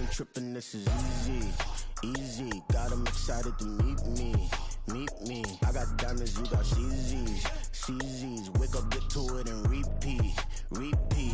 ain't tripping, this is easy, easy. Got 'em excited to meet me, meet me. I got diamonds, you got CZs, CZs. Wake up, get to it and repeat, repeat.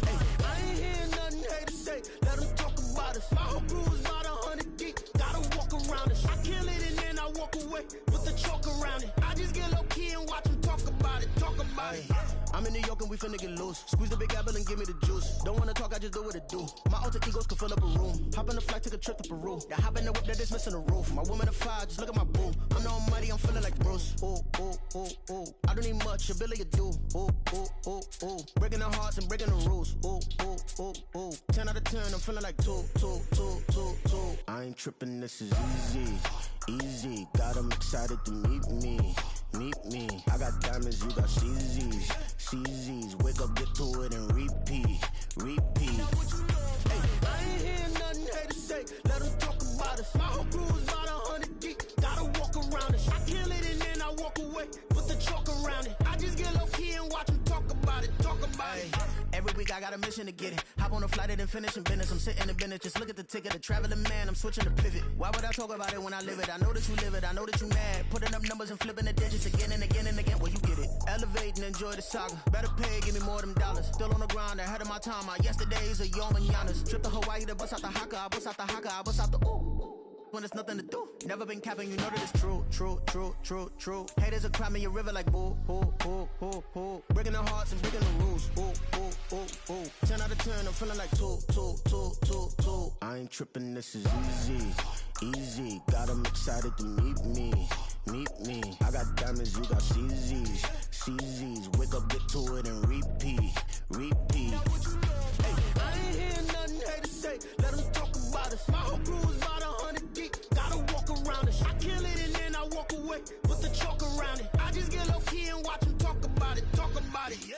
Hey, I ain't hearing nothing haters say, let 'em talk about us. My whole crew is about 100 deep, gotta walk around us. I kill it and then I walk away with the chalk around it. I just get low key and watch 'em talk about it, talk about it. I'm in New York and we finna get loose. Squeeze the big apple and give me the juice. Don't wanna talk, I just do what it do. My alter egos can fill up a room. Hop on the flight, take a trip to Peru. Yeah, hop in the whip that is missing the roof. My woman a fire, just look at my boo. I'm the almighty, I'm feeling like Bruce. Ooh, ooh, ooh, ooh. I don't need much, ability to do. Ooh, ooh, ooh, ooh. Breaking the hearts and breaking the rules. Ooh, ooh, ooh, ooh. 10 out of 10, I'm feeling like 2, 2, 2, 2, 2. I ain't tripping, this is easy, easy. Got 'em excited to meet me, meet me. I got diamonds, you got CZs, CZs. Wake up, get to it and repeat, repeat. Hey, I ain't hearing nothing haters say, let 'em talk about us. My whole crew is about 100 deep, gotta walk around us. I kill it and then I walk away with the chalk around it. I just get low key and watch 'em talk about it, talk about it. Every week I got a mission to get it. Hop on a flight and then finish in business. I'm sitting in business, just look at the ticket. A traveling man, I'm switching to pivot. Why would I talk about it when I live it? I know that you live it, I know that you mad. Putting up numbers and flipping the digits again and again and again. Well, you get it. Elevate and enjoy the saga. Better pay, give me more them dollars. Still on the grind, ahead of my time. My yesterdays are yo mananas. Trip to Hawaii to bust out the haka. I bust out the haka, I bust out the ooh. When there's nothing to do. Never been capping, you know that it's true, true, true, true, true. Haters are crying me a river like boo, hoo, hoo, hoo, hoo. Breaking their hearts and breaking the rules. Ooh, ooh, ooh, ooh. 10 out of 10, I'm feeling like 2, 2, 2, 2, 2. I ain't tripping, this is easy, easy. Got 'em excited to meet me, meet me. I got diamonds, you got CZs, CZs. Wake up, get to it and repeat, repeat. Hey, I ain't hearing nothing haters say, let 'em talk about us. My whole crew is about 100 deep, gotta walk around us. I kill it and then I walk away with the chalk around it. I just get low key and watch 'em talk about it, talk about it, yeah.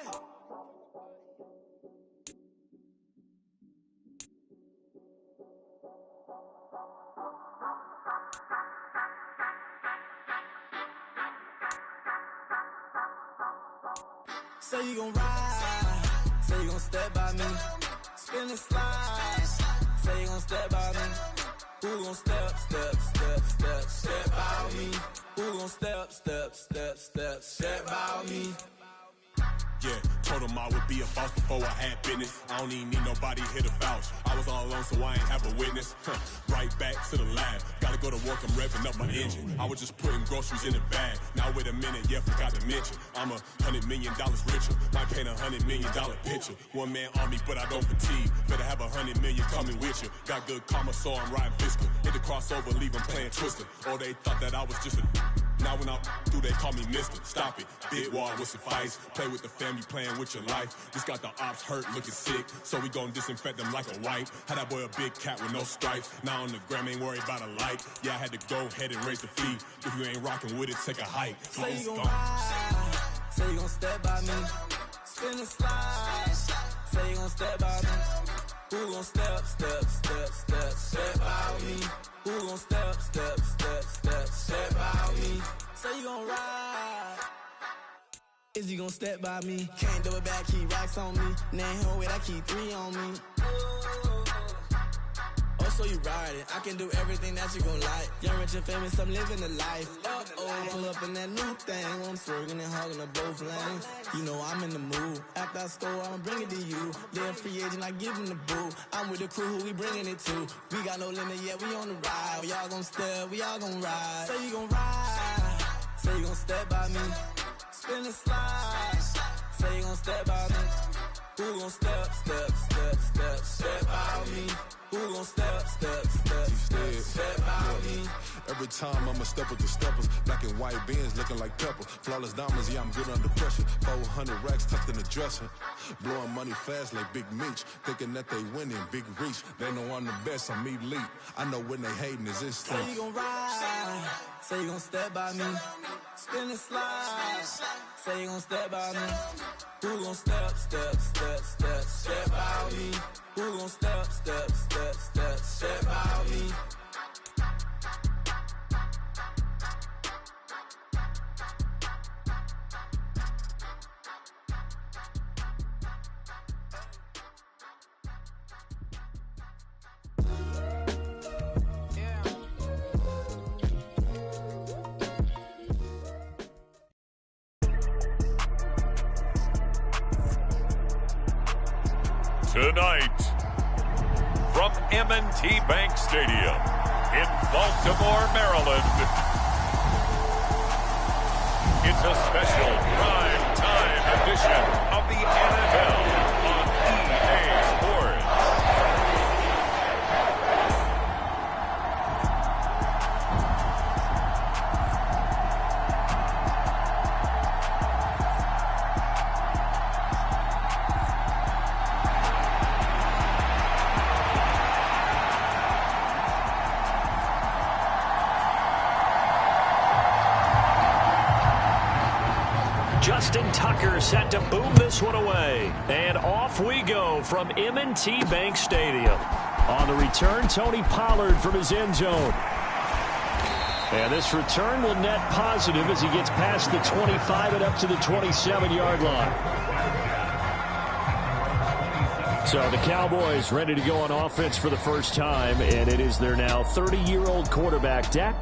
Say you gon' ride, say you gon' step by me, spin and slide, say you gon' step by me. Who gon' step, step, step, step, step by me? Who gon' step, step, step, step, step by me? Yeah, told him I would be a boss before I had business. I don't even need nobody here to vouch. I was all alone, so I ain't have a witness. Right back to the lab. Gotta go to work, I'm revving up my engine. I was just putting groceries in the bag. Now wait a minute, yeah, forgot to mention. I'm $100 million richer. Might paint $100 million picture. One man army, but I don't fatigue. Better have 100 million coming with you. Got good karma, so I'm riding fiscal. Hit the crossover, leave them playing Twister. Or they thought that I was just a... Now when I do, they call me mister. Stop it. Big wall with suffice. Play with the family, playing with your life. Just got the ops hurt, looking sick. So we gon' disinfect them like a wipe. Had that boy a big cat with no stripes. Now on the gram, ain't worried about a light. Yeah, I had to go ahead and raise the fee. If you ain't rocking with it, take a hike. Say you gon' ride, say you gon' step by me. Spin and slide, say you gon' step by me. Who gon' step, step, step, step, step by me? Who gon' step, step, step, step, step by me? Say you gon' ride. Is he gon' step by me? Can't do it back, keep racks on me. Nah, hell with, I keep 3 on me. Oh, so you riding? I can do everything that you gon' like. Young, rich, and famous, I'm living the life. Uh-oh, pull up in that new thing. I'm swerving and hogging up both lanes. You know I'm in the mood. After I score, I'ma bring it to you. They're free agent, I give them the boo. I'm with the crew, who we bringing it to. We got no limit, yeah, we on the ride. We all gon' step, we all gon' ride. Say you gon' ride, say you gon' step by me. Spin and slide, say you gon' step by me. Who gon' step, step, step, step, step by me? Who gon' step, step, step, step, step by me? Every time I'ma step with the steppers. Black and white beans looking like pepper. Flawless diamonds, yeah, I'm good under pressure. 400 racks tucked in the dresser. Blowing money fast like Big Meech. Thinking that they winning, big reach. They know I'm the best, I'm elite. I know when they hating is instinct. Say you gon' ride, say you gon' step by me. Spin and slide, say you gon' step by me. Who gon' step, step, step, step, step by me? Who gon' step, step, step, step, step by me? Tonight, from M&T Bank Stadium in Baltimore, Maryland, it's a special prime time edition of the NFL on EA Sports. Justin Tucker set to boom this one away. And off we go from M&T Bank Stadium. On the return, Tony Pollard from his end zone. And this return will net positive as he gets past the 25 and up to the 27-yard line. So the Cowboys ready to go on offense for the first time, and it is their now 30-year-old quarterback, Dak.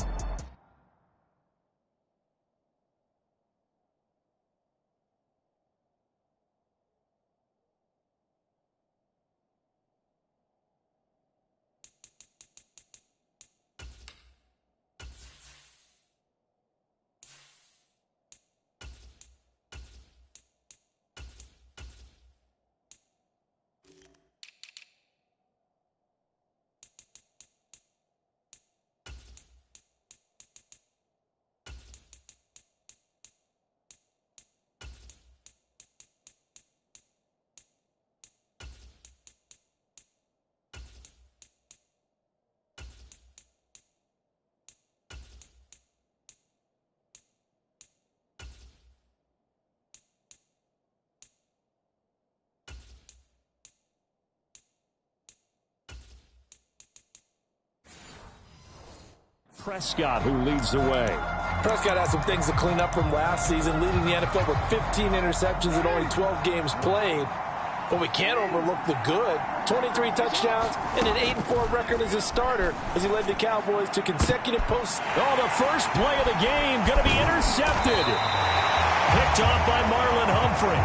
Prescott who leads the way. Prescott has some things to clean up from last season, leading the NFL with 15 interceptions in only 12 games played. But we can't overlook the good. 23 touchdowns and an 8-4 record as a starter as he led the Cowboys to consecutive posts. Oh, the first play of the game going to be intercepted. Picked off by Marlon Humphrey.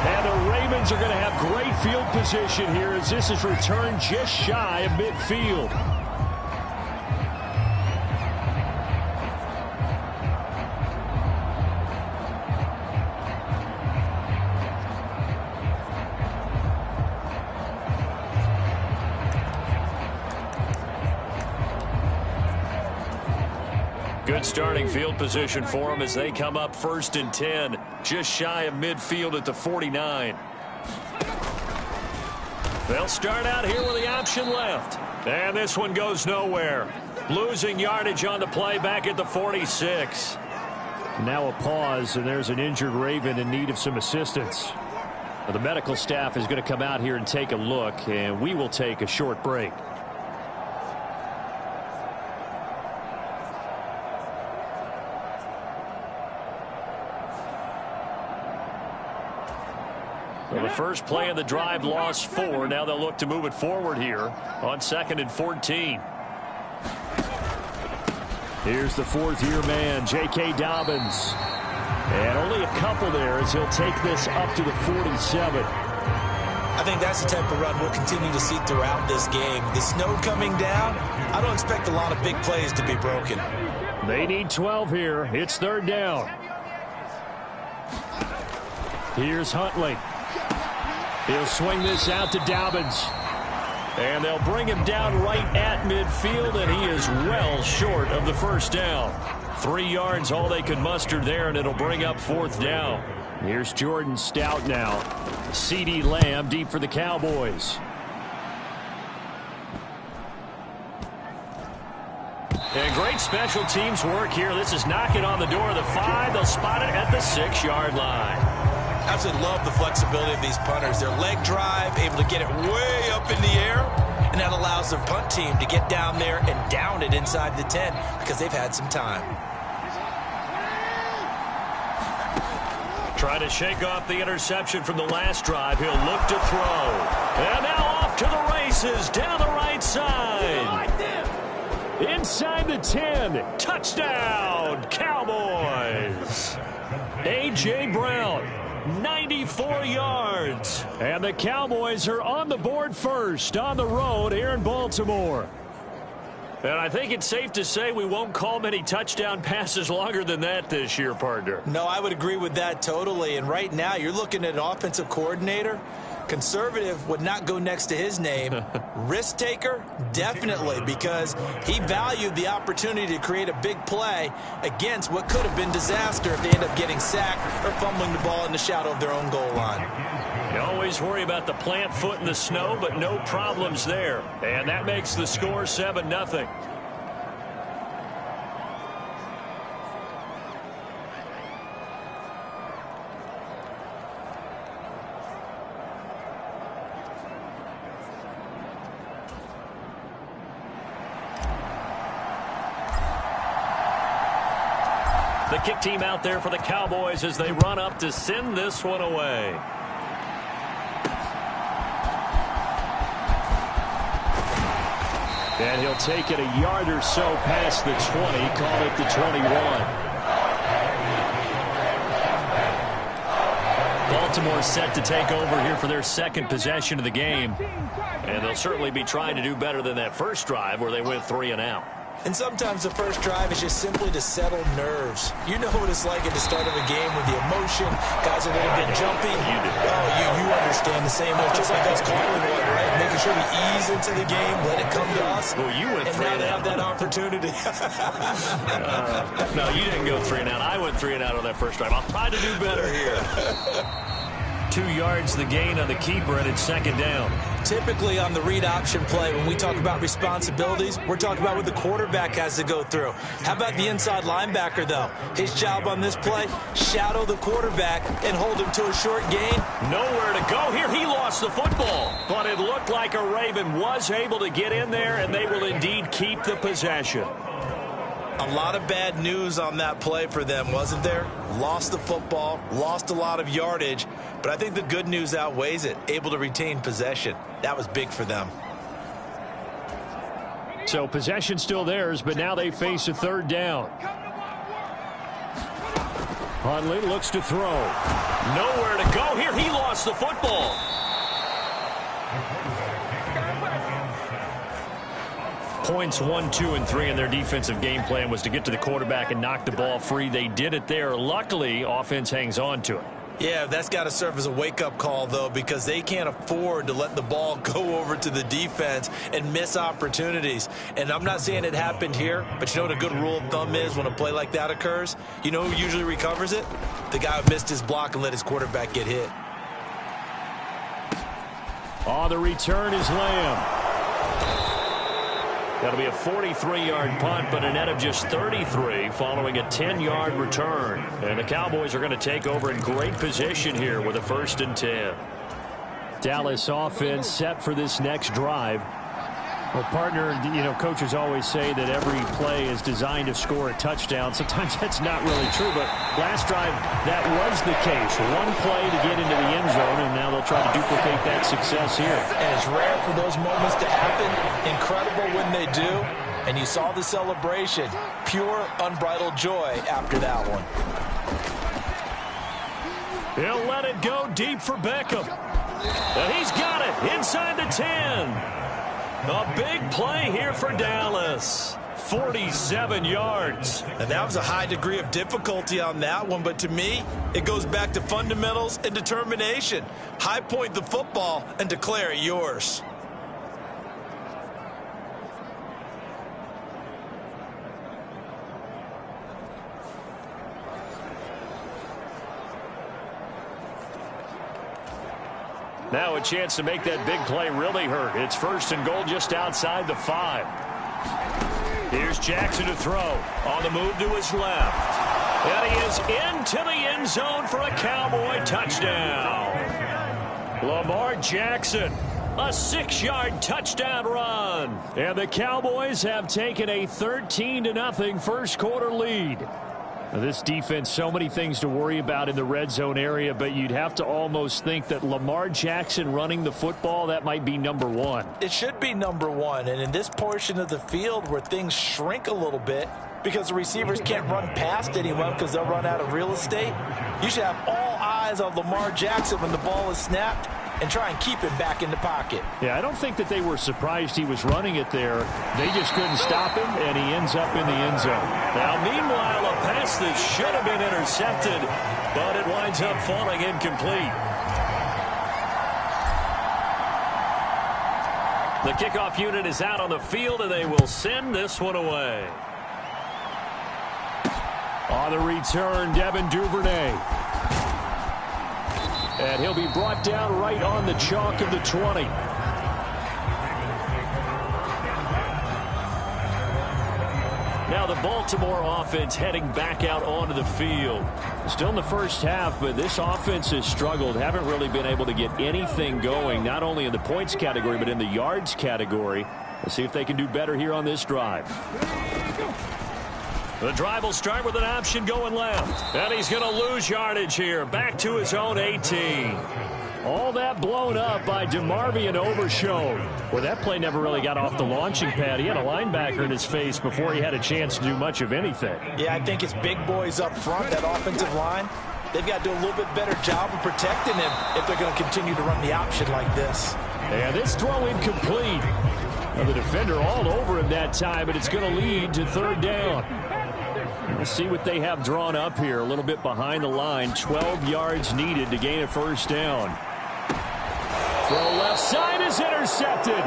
And the Ravens are going to have great field position here as this is returned just shy of midfield. Good starting field position for them as they come up 1st and 10, just shy of midfield at the 49. They'll start out here with the option left. And this one goes nowhere. Losing yardage on the play back at the 46. Now a pause, and there's an injured Raven in need of some assistance. Well, the medical staff is going to come out here and take a look, and we will take a short break. Well, the first play of the drive lost 4. Now they'll look to move it forward here on 2nd and 14. Here's the 4th-year man, J.K. Dobbins. And only a couple there as he'll take this up to the 47. I think that's the type of run we'll continue to see throughout this game. The snow coming down, I don't expect a lot of big plays to be broken. They need 12 here. It's 3rd down. Here's Huntley. He'll swing this out to Dobbins. And they'll bring him down right at midfield, and he is well short of the first down. 3 yards all they could muster there, and it'll bring up 4th down. Here's Jordan Stout now. CeeDee Lamb deep for the Cowboys. And great special teams work here. This is knocking on the door of the 5. They'll spot it at the 6-yard line. Absolutely love the flexibility of these punters. Their leg drive, able to get it way up in the air, and that allows their punt team to get down there and down it inside the 10 because they've had some time. Trying to shake off the interception from the last drive. He'll look to throw. And now off to the races down the right side. Inside the 10. Touchdown, Cowboys. A.J. Brown. 94 yards. And the Cowboys are on the board first on the road here in Baltimore. And I think it's safe to say we won't call many touchdown passes longer than that this year, partner. No, I would agree with that totally. And right now, you're looking at an offensive coordinator. Conservative would not go next to his name. Risk taker, definitely, because he valued the opportunity to create a big play against what could have been disaster if they end up getting sacked or fumbling the ball in the shadow of their own goal line. You always worry about the plant foot in the snow, but no problems there. And that makes the score 7-0. The kick team out there for the Cowboys as they run up to send this one away. And he'll take it a yard or so past the 20, call it the 21. Baltimore set to take over here for their second possession of the game. And they'll certainly be trying to do better than that first drive where they went 3 and out. And sometimes the first drive is just simply to settle nerves. You know what it's like at the start of a game with the emotion. Guys are a little bit jumpy. You understand the same way. Just like us calling one, right? Making sure we ease into the game, let it come to us. Well, you went 3 and out. And now they have that opportunity. No, you didn't go 3 and out. I went 3 and out on that first drive. I'll try to do better here. 2 yards the gain on the keeper, and it's second down. Typically on the read option play, when we talk about responsibilities, we're talking about what the quarterback has to go through. How about the inside linebacker, though? His job on this play, shadow the quarterback and hold him to a short gain. Nowhere to go here. He lost the football, but it looked like a Raven was able to get in there, and they will indeed keep the possession. A lot of bad news on that play for them, wasn't there? Lost the football, lost a lot of yardage, but I think the good news outweighs it. Able to retain possession. That was big for them. So possession still theirs, but now they face a third down. Hundley looks to throw. Nowhere to go here. He lost the football. Points 1, 2, and 3 in their defensive game plan was to get to the quarterback and knock the ball free. They did it there. Luckily, offense hangs on to it. Yeah, that's got to serve as a wake-up call, though, because they can't afford to let the ball go over to the defense and miss opportunities. And I'm not saying it happened here, but you know what a good rule of thumb is when a play like that occurs? You know who usually recovers it? The guy who missed his block and let his quarterback get hit. On the return is Lamb. That'll be a 43-yard punt, but a net of just 33 following a 10-yard return. And the Cowboys are going to take over in great position here with a 1st and 10. Dallas offense set for this next drive. Well, partner, you know, coaches always say that every play is designed to score a touchdown. Sometimes that's not really true, but last drive, that was the case. One play to get into the end zone, and now they'll try to duplicate that success here. And it's rare for those moments to happen. Incredible when they do. And you saw the celebration. Pure, unbridled joy after that one. He'll let it go deep for Beckham. And he's got it inside the 10. A big play here for Dallas. 47 yards. And that was a high degree of difficulty on that one, but to me, it goes back to fundamentals and determination. High point the football and declare it yours. Now a chance to make that big play really hurt. It's 1st and goal just outside the 5. Here's Jackson to throw. On the move to his left. And he is into the end zone for a Cowboy touchdown. Lamar Jackson, a 6-yard touchdown run. And the Cowboys have taken a 13-0 first quarter lead. Now, this defense, so many things to worry about in the red zone area, but you'd have to almost think that Lamar Jackson running the football, that might be number 1. It should be number 1, and in this portion of the field where things shrink a little bit because the receivers can't run past anyone because they'll run out of real estate, you should have all eyes eyes on Lamar Jackson when the ball is snapped and try and keep him back in the pocket. Yeah, I don't think that they were surprised he was running it there. They just couldn't stop him, and he ends up in the end zone. Now, meanwhile, a pass that should have been intercepted, but it winds up falling incomplete. The kickoff unit is out on the field, and they will send this one away. On the return, Devin Duvernay. And he'll be brought down right on the chalk of the 20. Now the Baltimore offense heading back out onto the field. Still in the first half, but this offense has struggled. Haven't really been able to get anything going, not only in the points category, but in the yards category. Let's see if they can do better here on this drive. The drive will start with an option going left. And he's going to lose yardage here. Back to his own 18. All that blown up by DeMarvion Overshown. Well, that play never really got off the launching pad. He had a linebacker in his face before he had a chance to do much of anything. Yeah, I think it's big boys up front, that offensive line. They've got to do a little bit better job of protecting him if they're going to continue to run the option like this. And this throw incomplete. Well, the defender all over him that time, but it's going to lead to third down. Let's see what they have drawn up here. A little bit behind the line. 12 yards needed to gain a first down. Throw left side is intercepted.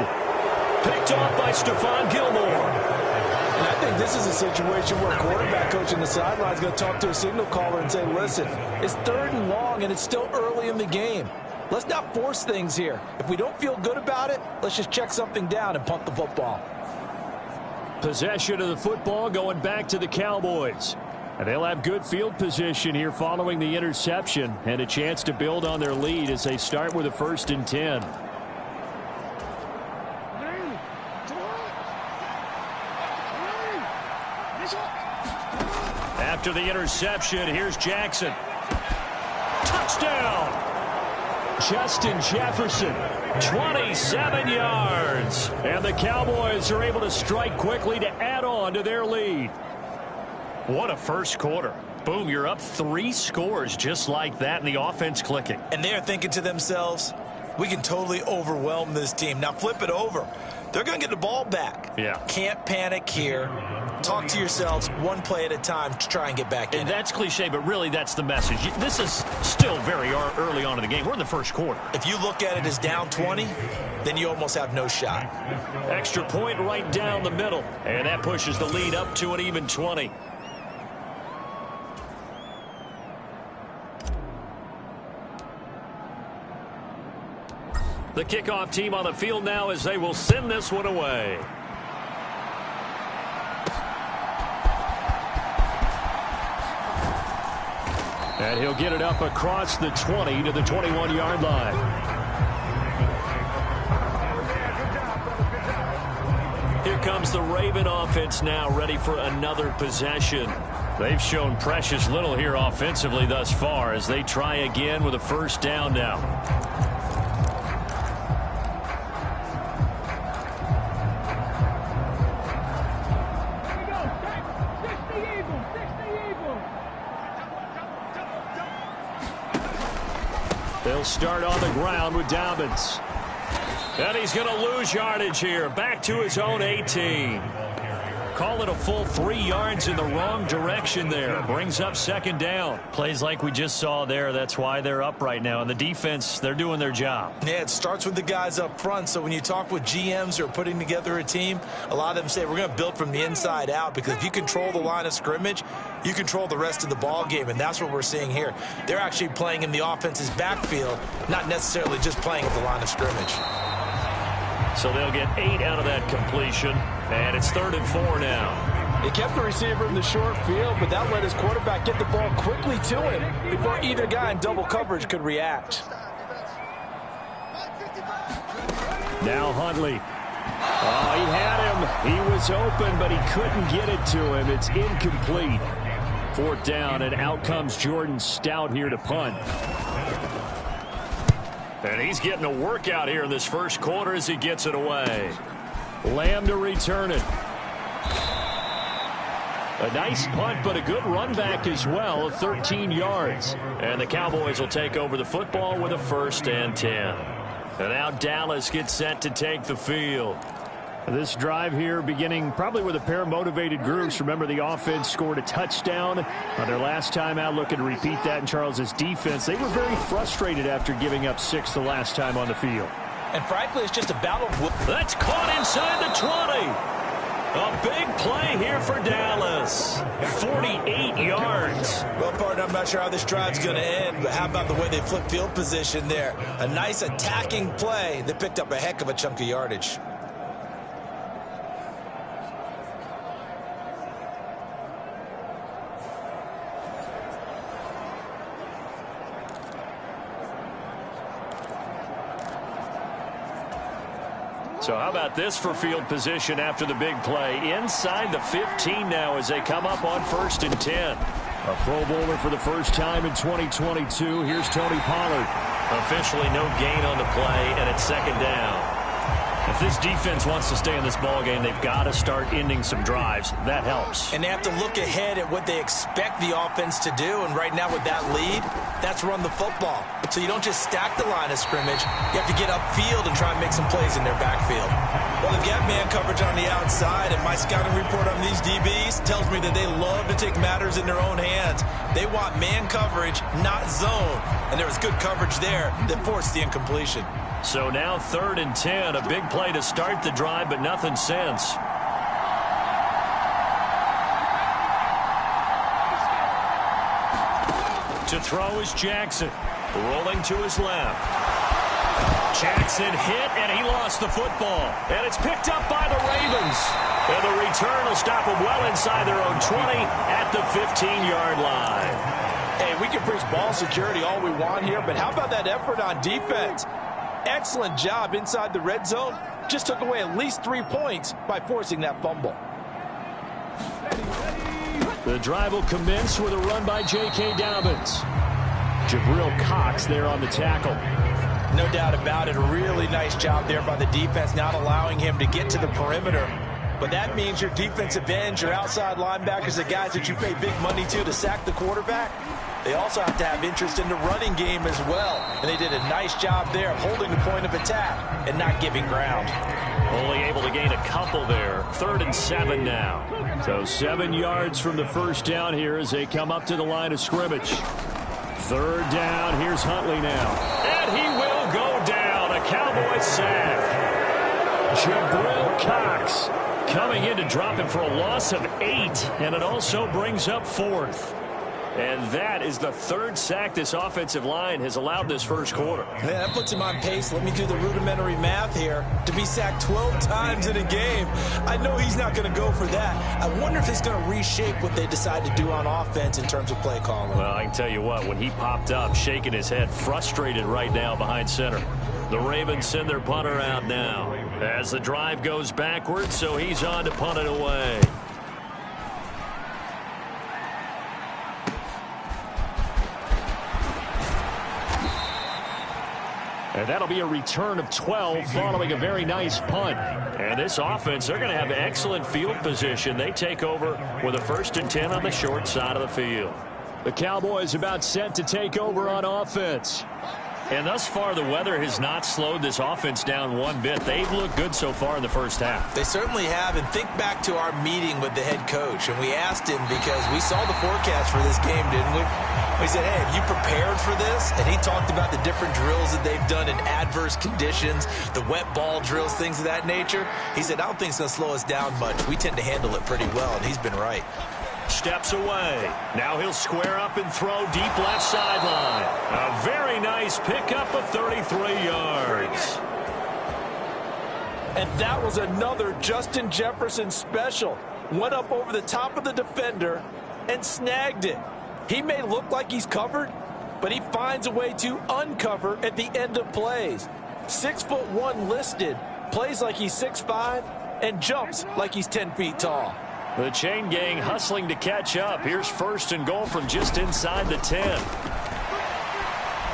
Picked off by Stephon Gilmore. And I think this is a situation where a quarterback coach on the sideline is going to talk to a signal caller and say, listen, it's 3rd and long and it's still early in the game. Let's not force things here. If we don't feel good about it, let's just check something down and punt the football. Possession of the football going back to the Cowboys. And they'll have good field position here following the interception and a chance to build on their lead as they start with a 1st and 10. After the interception, here's Jackson. Touchdown! Justin Jefferson, 27 yards. and the Cowboys are able to strike quickly to add on to their lead. What a first quarter. Boom, you're up 3 scores just like that, and the offense clicking. And they're thinking to themselves, we can totally overwhelm this team. Now flip it over. They're going to get the ball back. Yeah. Can't panic here. Talk to yourselves one play at a time to try and get back in. And that's cliche, but really that's the message. This is still very early on in the game. We're in the first quarter. If you look at it as down 20, then you almost have no shot. Extra point right down the middle. And that pushes the lead up to an even 20. The kickoff team on the field now as they will send this one away. And he'll get it up across the 20 to the 21-yard line. Here comes the Raven offense now, ready for another possession. They've shown precious little here offensively thus far as they try again with a first down now. They'll start on the ground with Dobbins. And he's going to lose yardage here. Back to his own 18. Call it a full 3 yards in the wrong direction there. Brings up second down. Plays like we just saw there. That's why they're up right now. And the defense, they're doing their job. Yeah, it starts with the guys up front. So when you talk with GMs who are putting together a team, a lot of them say we're going to build from the inside out, because if you control the line of scrimmage, you control the rest of the ball game, and that's what we're seeing here. They're actually playing in the offense's backfield, not necessarily just playing at the line of scrimmage. So they'll get 8 out of that completion, and it's 3rd and 4 now. They kept the receiver in the short field, but that let his quarterback get the ball quickly to him before either guy in double coverage could react. Now Huntley. Oh, he had him. He was open, but he couldn't get it to him. It's incomplete. 4th down, and out comes Jordan Stout here to punt. And he's getting a workout here in this first quarter as he gets it away. Lamb to return it. A nice punt, but a good run back as well of 13 yards. And the Cowboys will take over the football with a 1st and 10. And now Dallas gets set to take the field. This drive here beginning probably with a pair of motivated groups. Remember, the offense scored a touchdown on their last time out. Looking to repeat that in Charles' defense. They were very frustrated after giving up 6 the last time on the field. And frankly, it's just a battle of... That's caught inside the 20. A big play here for Dallas. 48 yards. Well, partner, I'm not sure how this drive's going to end, but how about the way they flip field position there? A nice attacking play that picked up a heck of a chunk of yardage. So how about this for field position after the big play? Inside the 15 now as they come up on 1st and 10. A Pro Bowler for the first time in 2022. Here's Tony Pollard. Officially no gain on the play, and it's 2nd down. If this defense wants to stay in this ballgame, they've got to start ending some drives. That helps. And they have to look ahead at what they expect the offense to do. And right now with that lead, that's run the football. So you don't just stack the line of scrimmage. You have to get upfield and try and make some plays in their backfield. Well, they've got man coverage on the outside, and my scouting report on these DBs tells me that they love to take matters in their own hands. They want man coverage, not zone. And there was good coverage there that forced the incompletion. So now 3rd and 10, a big play to start the drive, but nothing since. To throw is Jackson, rolling to his left. Jackson hit, and he lost the football. And it's picked up by the Ravens. And the return will stop them well inside their own 20 at the 15-yard line. Hey, we can preach ball security all we want here, but how about that effort on defense? Excellent job inside the red zone. Just took away at least 3 points by forcing that fumble. The drive will commence with a run by J.K. Dobbins. Jabril Cox there on the tackle. No doubt about it. A really nice job there by the defense, not allowing him to get to the perimeter. But that means your defensive ends, your outside linebackers, the guys that you pay big money to sack the quarterback, they also have to have interest in the running game as well. And they did a nice job there of holding the point of attack and not giving ground. Only able to gain a couple there. 3rd and 7 now. So 7 yards from the first down here as they come up to the line of scrimmage. 3rd down. Here's Huntley now. And he will go down. A Cowboys sack. Jabril Cox coming in to drop him for a loss of 8. And it also brings up 4th. And that is the 3rd sack this offensive line has allowed this first quarter. Man, that puts him on pace. Let me do the rudimentary math here. To be sacked 12 times in a game, I know he's not going to go for that. I wonder if it's going to reshape what they decide to do on offense in terms of play calling. Well, I can tell you what, when he popped up, shaking his head, frustrated right now behind center. The Ravens send their punter out now as the drive goes backwards, so he's on to punt it away. And that'll be a return of 12 following a very nice punt. And this offense, they're going to have excellent field position. They take over with a 1st and 10 on the short side of the field. The Cowboys about set to take over on offense. And thus far, the weather has not slowed this offense down one bit. They've looked good so far in the first half. They certainly have. And think back to our meeting with the head coach. And we asked him because we saw the forecast for this game, didn't we? We said, hey, have you prepared for this? And he talked about the different drills that they've done in adverse conditions, the wet ball drills, things of that nature. He said, I don't think it's going to slow us down much. We tend to handle it pretty well, and he's been right. Steps away. Now he'll square up and throw deep left sideline. A very nice pickup of 33 yards. And that was another Justin Jefferson special. Went up over the top of the defender and snagged it. He may look like he's covered, but he finds a way to uncover at the end of plays. 6'1" listed, plays like he's 6'5", and jumps like he's 10 feet tall. The chain gang hustling to catch up. Here's 1st and goal from just inside the 10.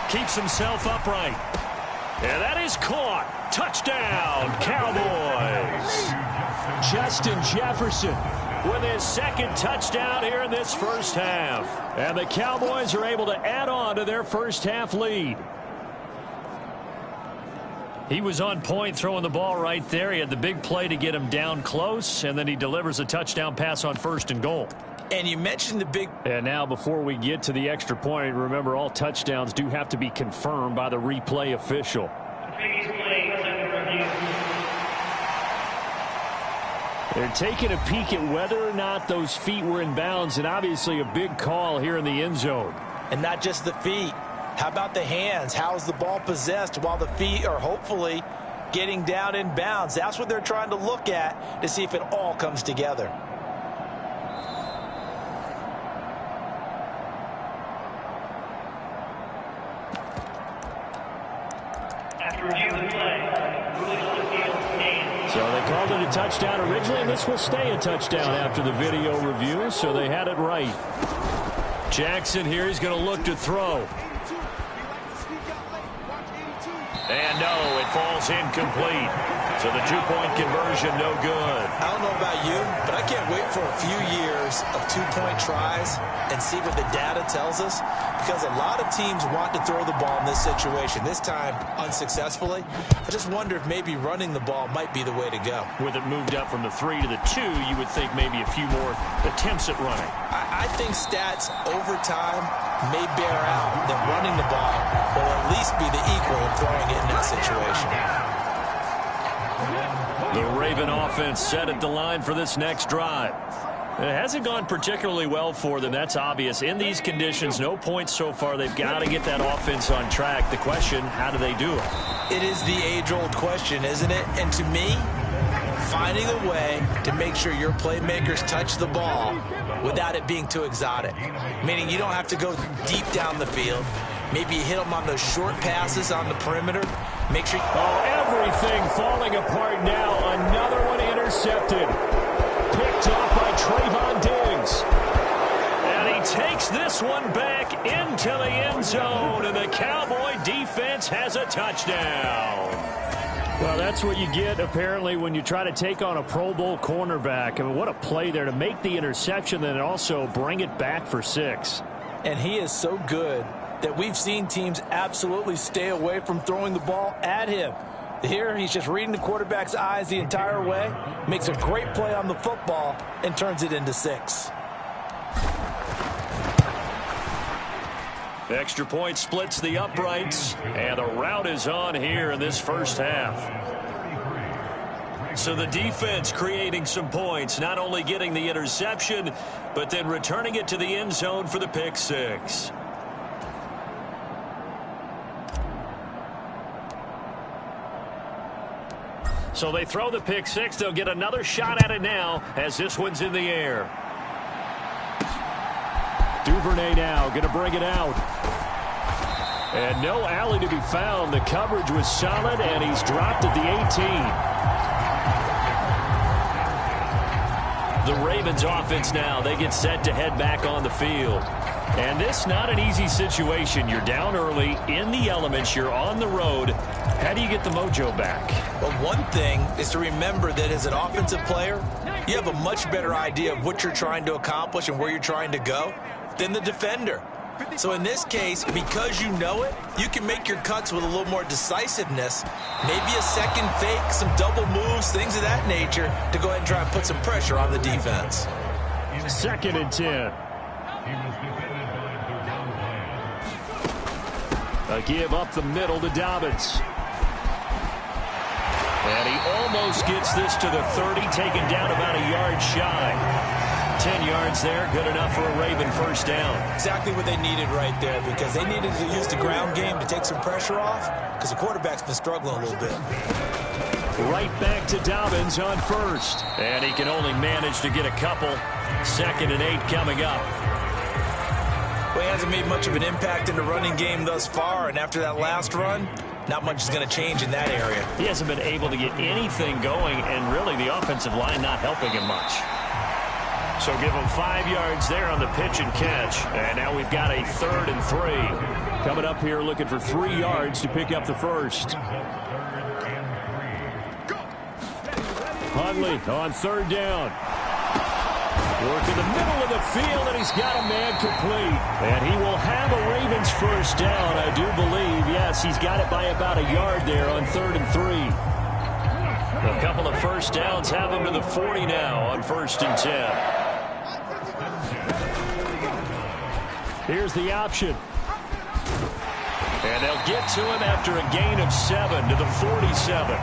Keeps himself upright. And that is caught. Touchdown, Cowboys. Justin Jefferson with his second touchdown here in this first half. And the Cowboys are able to add on to their first half lead. He was on point throwing the ball right there. He had the big play to get him down close, and then he delivers a touchdown pass on 1st and goal. And you mentioned the big... And now before we get to the extra point, remember all touchdowns do have to be confirmed by the replay official. They're taking a peek at whether or not those feet were in bounds, and obviously a big call here in the end zone. And not just the feet. How about the hands? How is the ball possessed while the feet are hopefully getting down in bounds? That's what they're trying to look at to see if it all comes together. After reviewing play, so they called it a touchdown originally, and this will stay a touchdown after the video review, so they had it right. Jackson here is going to look to throw. And no, it falls incomplete. So the 2-point conversion, no good. I don't know about you, but I can't wait for a few years of 2-point tries and see what the data tells us, because a lot of teams want to throw the ball in this situation, this time unsuccessfully. I just wonder if maybe running the ball might be the way to go. With it moved up from the 3 to the 2, you would think maybe a few more attempts at running. I think stats over time may bear out that running the ball will at least be the equal of throwing it in that situation. The Raven offense set at the line for this next drive. It hasn't gone particularly well for them. That's obvious. In these conditions, no points so far. They've got to get that offense on track. The question, how do they do it? It is the age-old question, isn't it? And to me, finding a way to make sure your playmakers touch the ball without it being too exotic. Meaning you don't have to go deep down the field. Maybe you hit them on those short passes on the perimeter. Make sure... Oh, everything falling apart now. Another one intercepted. Picked up by Trayvon Diggs. And he takes this one back into the end zone. And the Cowboy defense has a touchdown. Well, that's what you get, apparently, when you try to take on a Pro Bowl cornerback. I mean, what a play there to make the interception, then also bring it back for 6. And he is so good that we've seen teams absolutely stay away from throwing the ball at him. Here, he's just reading the quarterback's eyes the entire way, makes a great play on the football, and turns it into 6. The extra point splits the uprights, and the route is on here in this first half. So the defense creating some points, not only getting the interception, but then returning it to the end zone for the pick 6. So they throw the pick 6. They'll get another shot at it now as this one's in the air. Duvernay now going to bring it out. And no alley to be found. The coverage was solid, and he's dropped at the 18. The Ravens offense now, they get set to head back on the field. And this not an easy situation. You're down early, in the elements, you're on the road. How do you get the mojo back? Well, one thing is to remember that as an offensive player, you have a much better idea of what you're trying to accomplish and where you're trying to go than the defender. So in this case, because you know it, you can make your cuts with a little more decisiveness, maybe a second fake, some double moves, things of that nature, to go ahead and try and put some pressure on the defense. 2nd and 10. A give up the middle to Dobbins. And he almost gets this to the 30, taken down about a yard shy. 10 yards there, good enough for a Raven first down. Exactly what they needed right there, because they needed to use the ground game to take some pressure off, because the quarterback's been struggling a little bit. Right back to Dobbins on 1st. And he can only manage to get a couple. 2nd and 8 coming up. Well, he hasn't made much of an impact in the running game thus far, and after that last run, not much is going to change in that area. He hasn't been able to get anything going, and really the offensive line not helping him much. So give him 5 yards there on the pitch and catch. And now we've got a 3rd and 3. Coming up here looking for 3 yards to pick up the first. Hundley on 3rd down. Work in the middle of the field, and he's got a man complete. And he will have a Ravens first down, I do believe. Yes, he's got it by about a yard there on 3rd and 3. A couple of first downs have him to the 40 now on 1st and 10. Here's the option. And they'll get to him after a gain of 7 to the 47.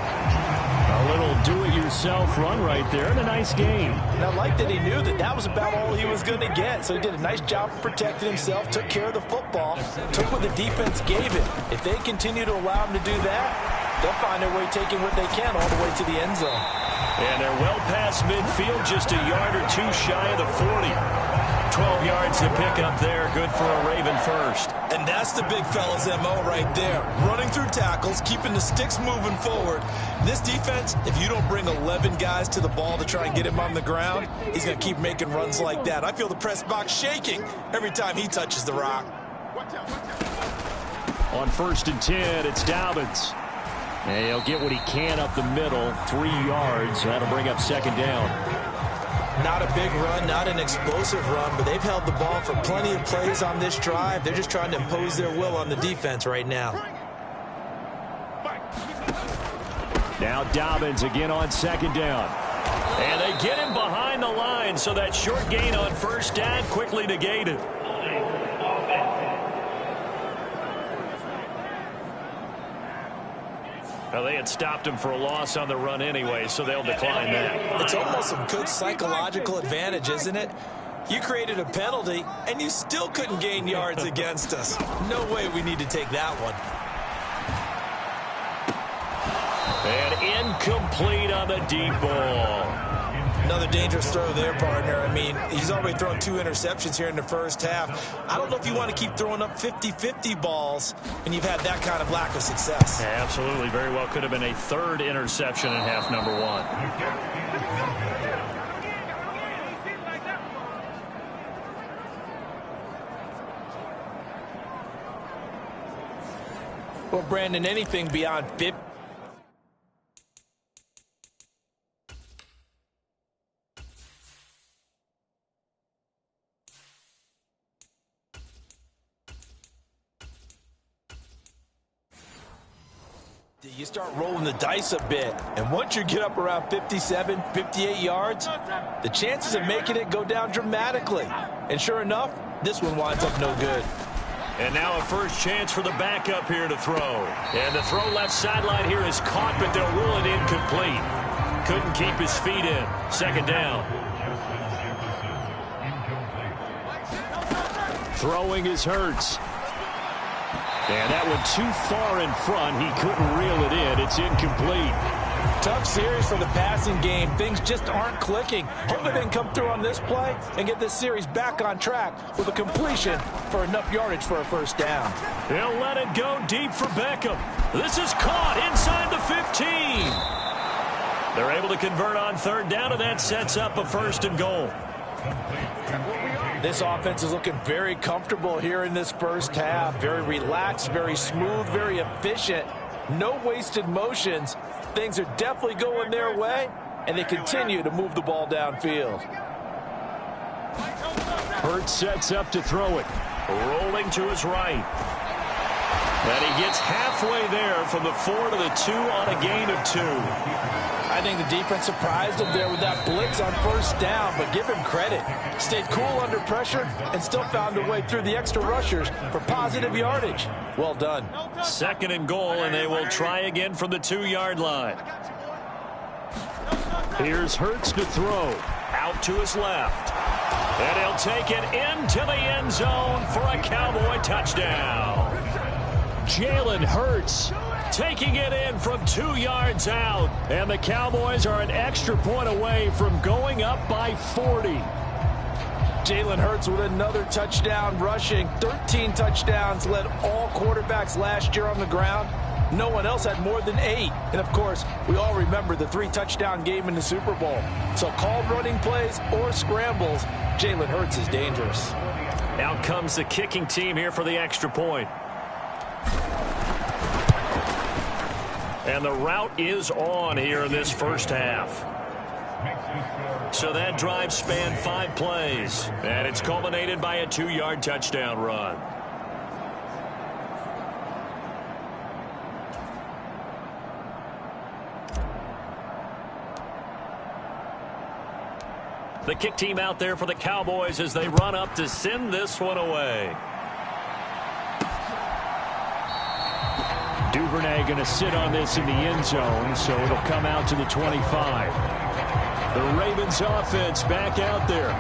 A little do-it-yourself run right there, and a nice game. And I like that he knew that that was about all he was going to get. So he did a nice job of protecting himself, took care of the football, took what the defense gave him. If they continue to allow him to do that, they'll find their way taking what they can all the way to the end zone. And they're well past midfield, just a yard or two shy of the 40. 12 yards to pick up there. Good for a Raven first. And that's the big fella's MO right there. Running through tackles, keeping the sticks moving forward. This defense, if you don't bring 11 guys to the ball to try and get him on the ground, he's going to keep making runs like that. I feel the press box shaking every time he touches the rock. On 1st and 10, it's Dobbins. And he'll get what he can up the middle, 3 yards. That'll bring up 2nd down. Not a big run, not an explosive run, but they've held the ball for plenty of plays on this drive. They're just trying to impose their will on the defense right now. Now Dobbins again on 2nd down. And they get him behind the line, so that short gain on 1st down quickly negated. Well, they had stopped him for a loss on the run anyway, so they'll decline that. It's almost a good psychological advantage, isn't it? You created a penalty, and you still couldn't gain yards against us. No way we need to take that one. And incomplete on the deep ball. Another dangerous throw there, partner. I mean, he's already thrown 2 interceptions here in the first half. I don't know if you want to keep throwing up 50-50 balls when you've had that kind of lack of success. Yeah, absolutely. Very well could have been a 3rd interception in half number 1. Well, Brandon, anything beyond 50. You start rolling the dice a bit, and once you get up around 57, 58 yards, the chances of making it go down dramatically. And sure enough, this one winds up no good. And now a first chance for the backup here to throw. And the throw left sideline here is caught, but they'll rule it incomplete. Couldn't keep his feet in. 2nd down. Throwing is Hurts. And that one too far in front. He couldn't reel it in. It's incomplete. Tough series for the passing game. Things just aren't clicking. Hopefully they can come through on this play and get this series back on track with a completion for enough yardage for a first down. They'll let it go deep for Beckham. This is caught inside the 15. They're able to convert on 3rd down, and that sets up a 1st and goal. This offense is looking very comfortable here in this first half. Very relaxed, very smooth, very efficient. No wasted motions. Things are definitely going their way, and they continue to move the ball downfield. Hurts sets up to throw it. Rolling to his right. And he gets halfway there from the 4 to the 2 on a gain of 2. I think the defense surprised him there with that blitz on 1st down, but give him credit. Stayed cool under pressure and still found a way through the extra rushers for positive yardage. Well done. 2nd and goal, and they will try again from the 2-yard line. Here's Hurts to throw. Out to his left. And he'll take it into the end zone for a Cowboy touchdown. Jalen Hurts taking it in from 2 yards out. And the Cowboys are an extra point away from going up by 40. Jalen Hurts with another touchdown rushing. 13 touchdowns, led all quarterbacks last year on the ground. No one else had more than 8. And, of course, we all remember the 3-touchdown game in the Super Bowl. So called running plays or scrambles, Jalen Hurts is dangerous. Out comes the kicking team here for the extra point. And the route is on here in this first half. So that drive spanned 5 plays, and it's culminated by a 2-yard touchdown run. The kick team out there for the Cowboys as they run up to send this one away. Duvernay going to sit on this in the end zone, so it'll come out to the 25. The Ravens offense back out there.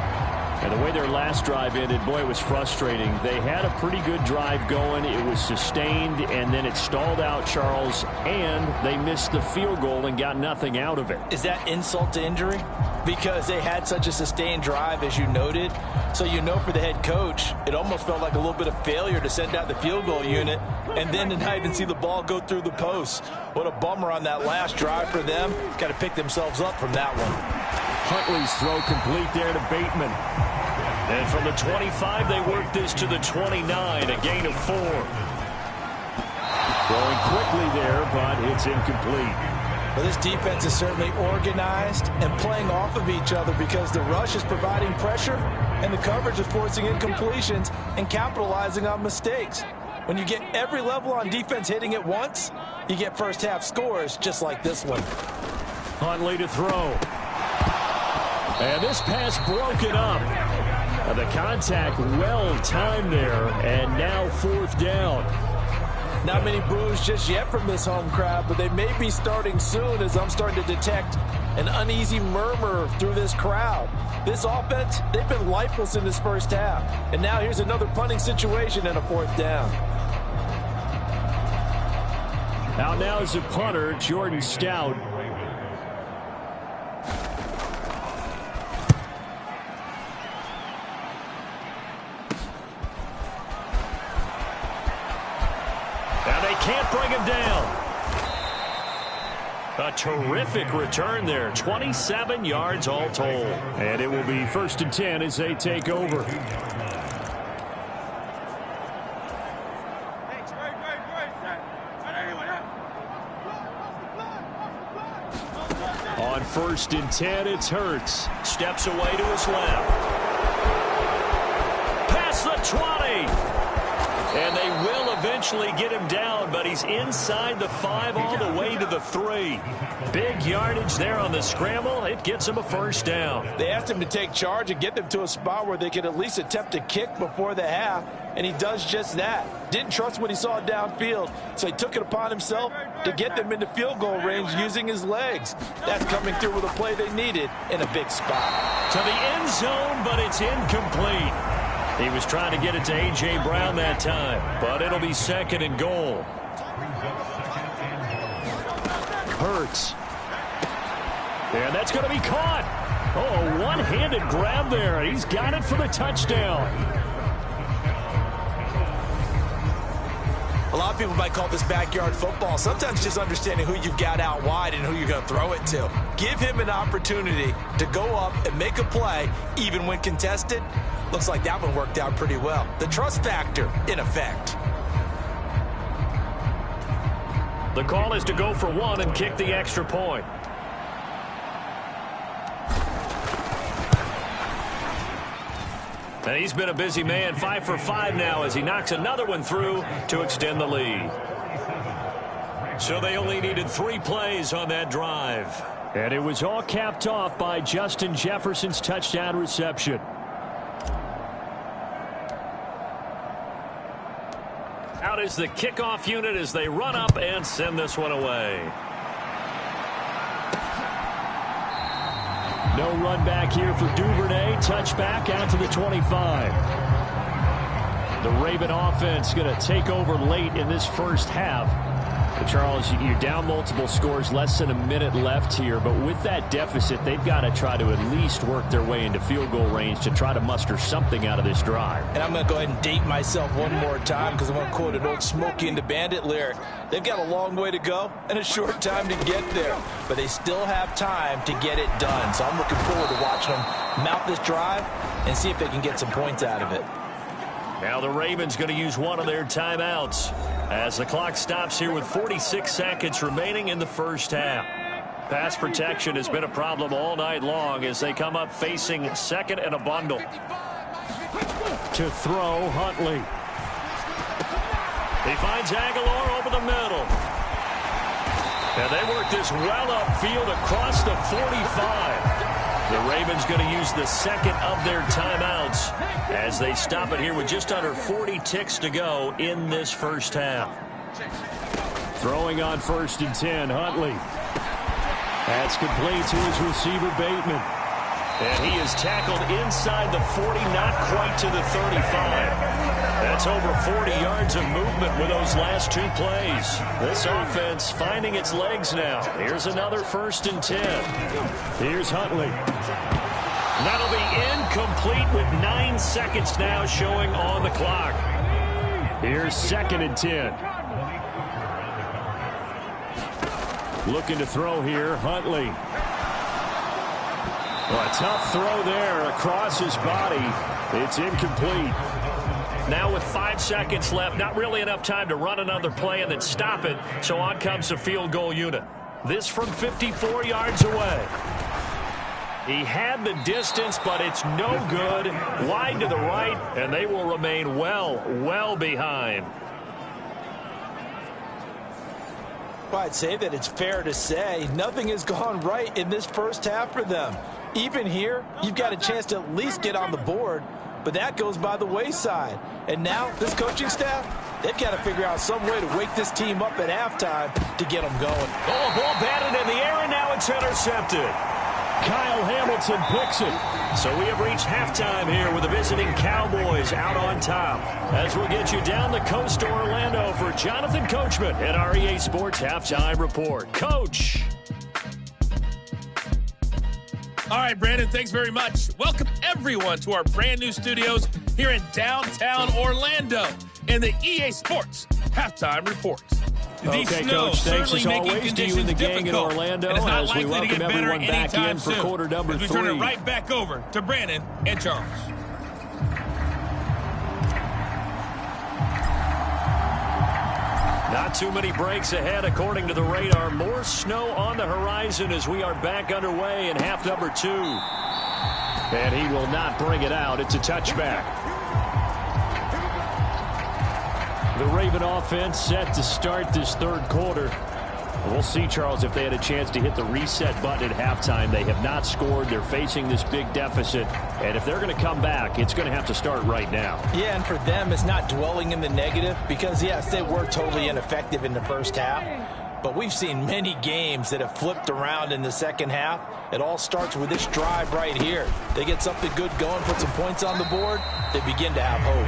And the way their last drive ended, boy, it was frustrating. They had a pretty good drive going. It was sustained, and then it stalled out, Charles, and they missed the field goal and got nothing out of it. Is that insult to injury? Because they had such a sustained drive, as you noted. So you know for the head coach, it almost felt like a little bit of failure to send out the field goal unit and then to not even see the ball go through the post. What a bummer on that last drive for them. Got to pick themselves up from that one. Huntley's throw complete there to Bateman. And from the 25, they work this to the 29, a gain of 4. Throwing quickly there, but it's incomplete. Well, this defense is certainly organized and playing off of each other because the rush is providing pressure and the coverage is forcing incompletions and capitalizing on mistakes. When you get every level on defense hitting at once, you get first half scores just like this one. Huntley to throw. And this pass broken up. The contact well timed there, and now 4th down. Not many boos just yet from this home crowd, but they may be starting soon as I'm starting to detect an uneasy murmur through this crowd. This offense, they've been lifeless in this first half. And now here's another punting situation and a 4th down. Out now is the punter, Jordan Stout. Can't bring him down. A terrific return there. 27 yards all told. And it will be 1st and 10 as they take over. On 1st and 10, it's Hurts. Steps away to his left. Past the 20. And they will eventually get him down, but he's inside the 5 all the way to the 3. Big yardage there on the scramble. It gets him a 1st down. They asked him to take charge and get them to a spot where they could at least attempt a kick before the half, and he does just that. Didn't trust what he saw downfield, so he took it upon himself to get them into field goal range using his legs. That's coming through with a play they needed in a big spot. To the end zone, but it's incomplete. He was trying to get it to A.J. Brown that time, but it'll be 2nd and goal. Hurts. And that's going to be caught. Oh, a one-handed grab there. He's got it for the touchdown. A lot of people might call this backyard football. Sometimes just understanding who you've got out wide and who you're going to throw it to. Give him an opportunity to go up and make a play, even when contested. Looks like that one worked out pretty well. The trust factor in effect. The call is to go for 1 and kick the extra point. And he's been a busy man, 5 for 5 now as he knocks another one through to extend the lead. So they only needed 3 plays on that drive. And it was all capped off by Justin Jefferson's touchdown reception. Out is the kickoff unit as they run up and send this one away. No run back here for Duvernay. Touchback out to the 25. The Raven offense going to take over late in this first half. But Charles, you're down multiple scores, less than a minute left here. But with that deficit, they've got to try to at least work their way into field goal range to try to muster something out of this drive. And I'm going to go ahead and date myself one more time because I'm going to quote an old Smokey and the Bandit lyric. They've got a long way to go and a short time to get there. But they still have time to get it done. So I'm looking forward to watching them mount this drive and see if they can get some points out of it. Now the Ravens going to use one of their timeouts as the clock stops here with 46 seconds remaining in the first half. Pass protection has been a problem all night long as they come up facing second and a bundle. To throw, Huntley. He finds Aguilar over the middle. And they work this well upfield across the 45. The Ravens going to use the second of their timeouts as they stop it here with just under 40 ticks to go in this first half. Throwing on 1st and 10, Huntley. That's complete to his receiver, Bateman. And he is tackled inside the 40, not quite to the 35. That's over 40 yards of movement with those last 2 plays. This offense finding its legs now. Here's another 1st and 10. Here's Huntley. That'll be incomplete with 9 seconds now showing on the clock. Here's 2nd and 10. Looking to throw here, Huntley. Well, a tough throw there across his body. It's incomplete. Now with 5 seconds left, not really enough time to run another play and then stop it, so on comes the field goal unit. This from 54 yards away. He had the distance, but it's no good. Wide to the right, and they will remain well behind. Well, I'd say that it's fair to say nothing has gone right in this first half for them. Even here, you've got a chance to at least get on the board, but that goes by the wayside. And now, this coaching staff, they've got to figure out some way to wake this team up at halftime to get them going. Oh, ball batted in the air, and now it's intercepted. Kyle Hamilton picks it. So we have reached halftime here with the visiting Cowboys out on top. As we'll get you down the coast to Orlando for Jonathan Coachman at our EA Sports Halftime Report. Coach. All right, Brandon, thanks very much. Welcome, everyone, to our brand new studios here in downtown Orlando in the EA Sports Halftime Report. Okay, Coach, thanks as always to you and the gang in Orlando as we welcome everyone back in for quarter number 3. We turn it right back over to Brandon and Charles. Not too many breaks ahead according to the radar. More snow on the horizon as we are back underway in half number 2. And he will not bring it out. It's a touchback. The Raven offense set to start this third quarter. We'll see, Charles, if they had a chance to hit the reset button at halftime. They have not scored. They're facing this big deficit. And if they're going to come back, it's going to have to start right now. Yeah, and for them, it's not dwelling in the negative because, yes, they were totally ineffective in the first half. But we've seen many games that have flipped around in the second half. It all starts with this drive right here. They get something good going, put some points on the board, they begin to have hope.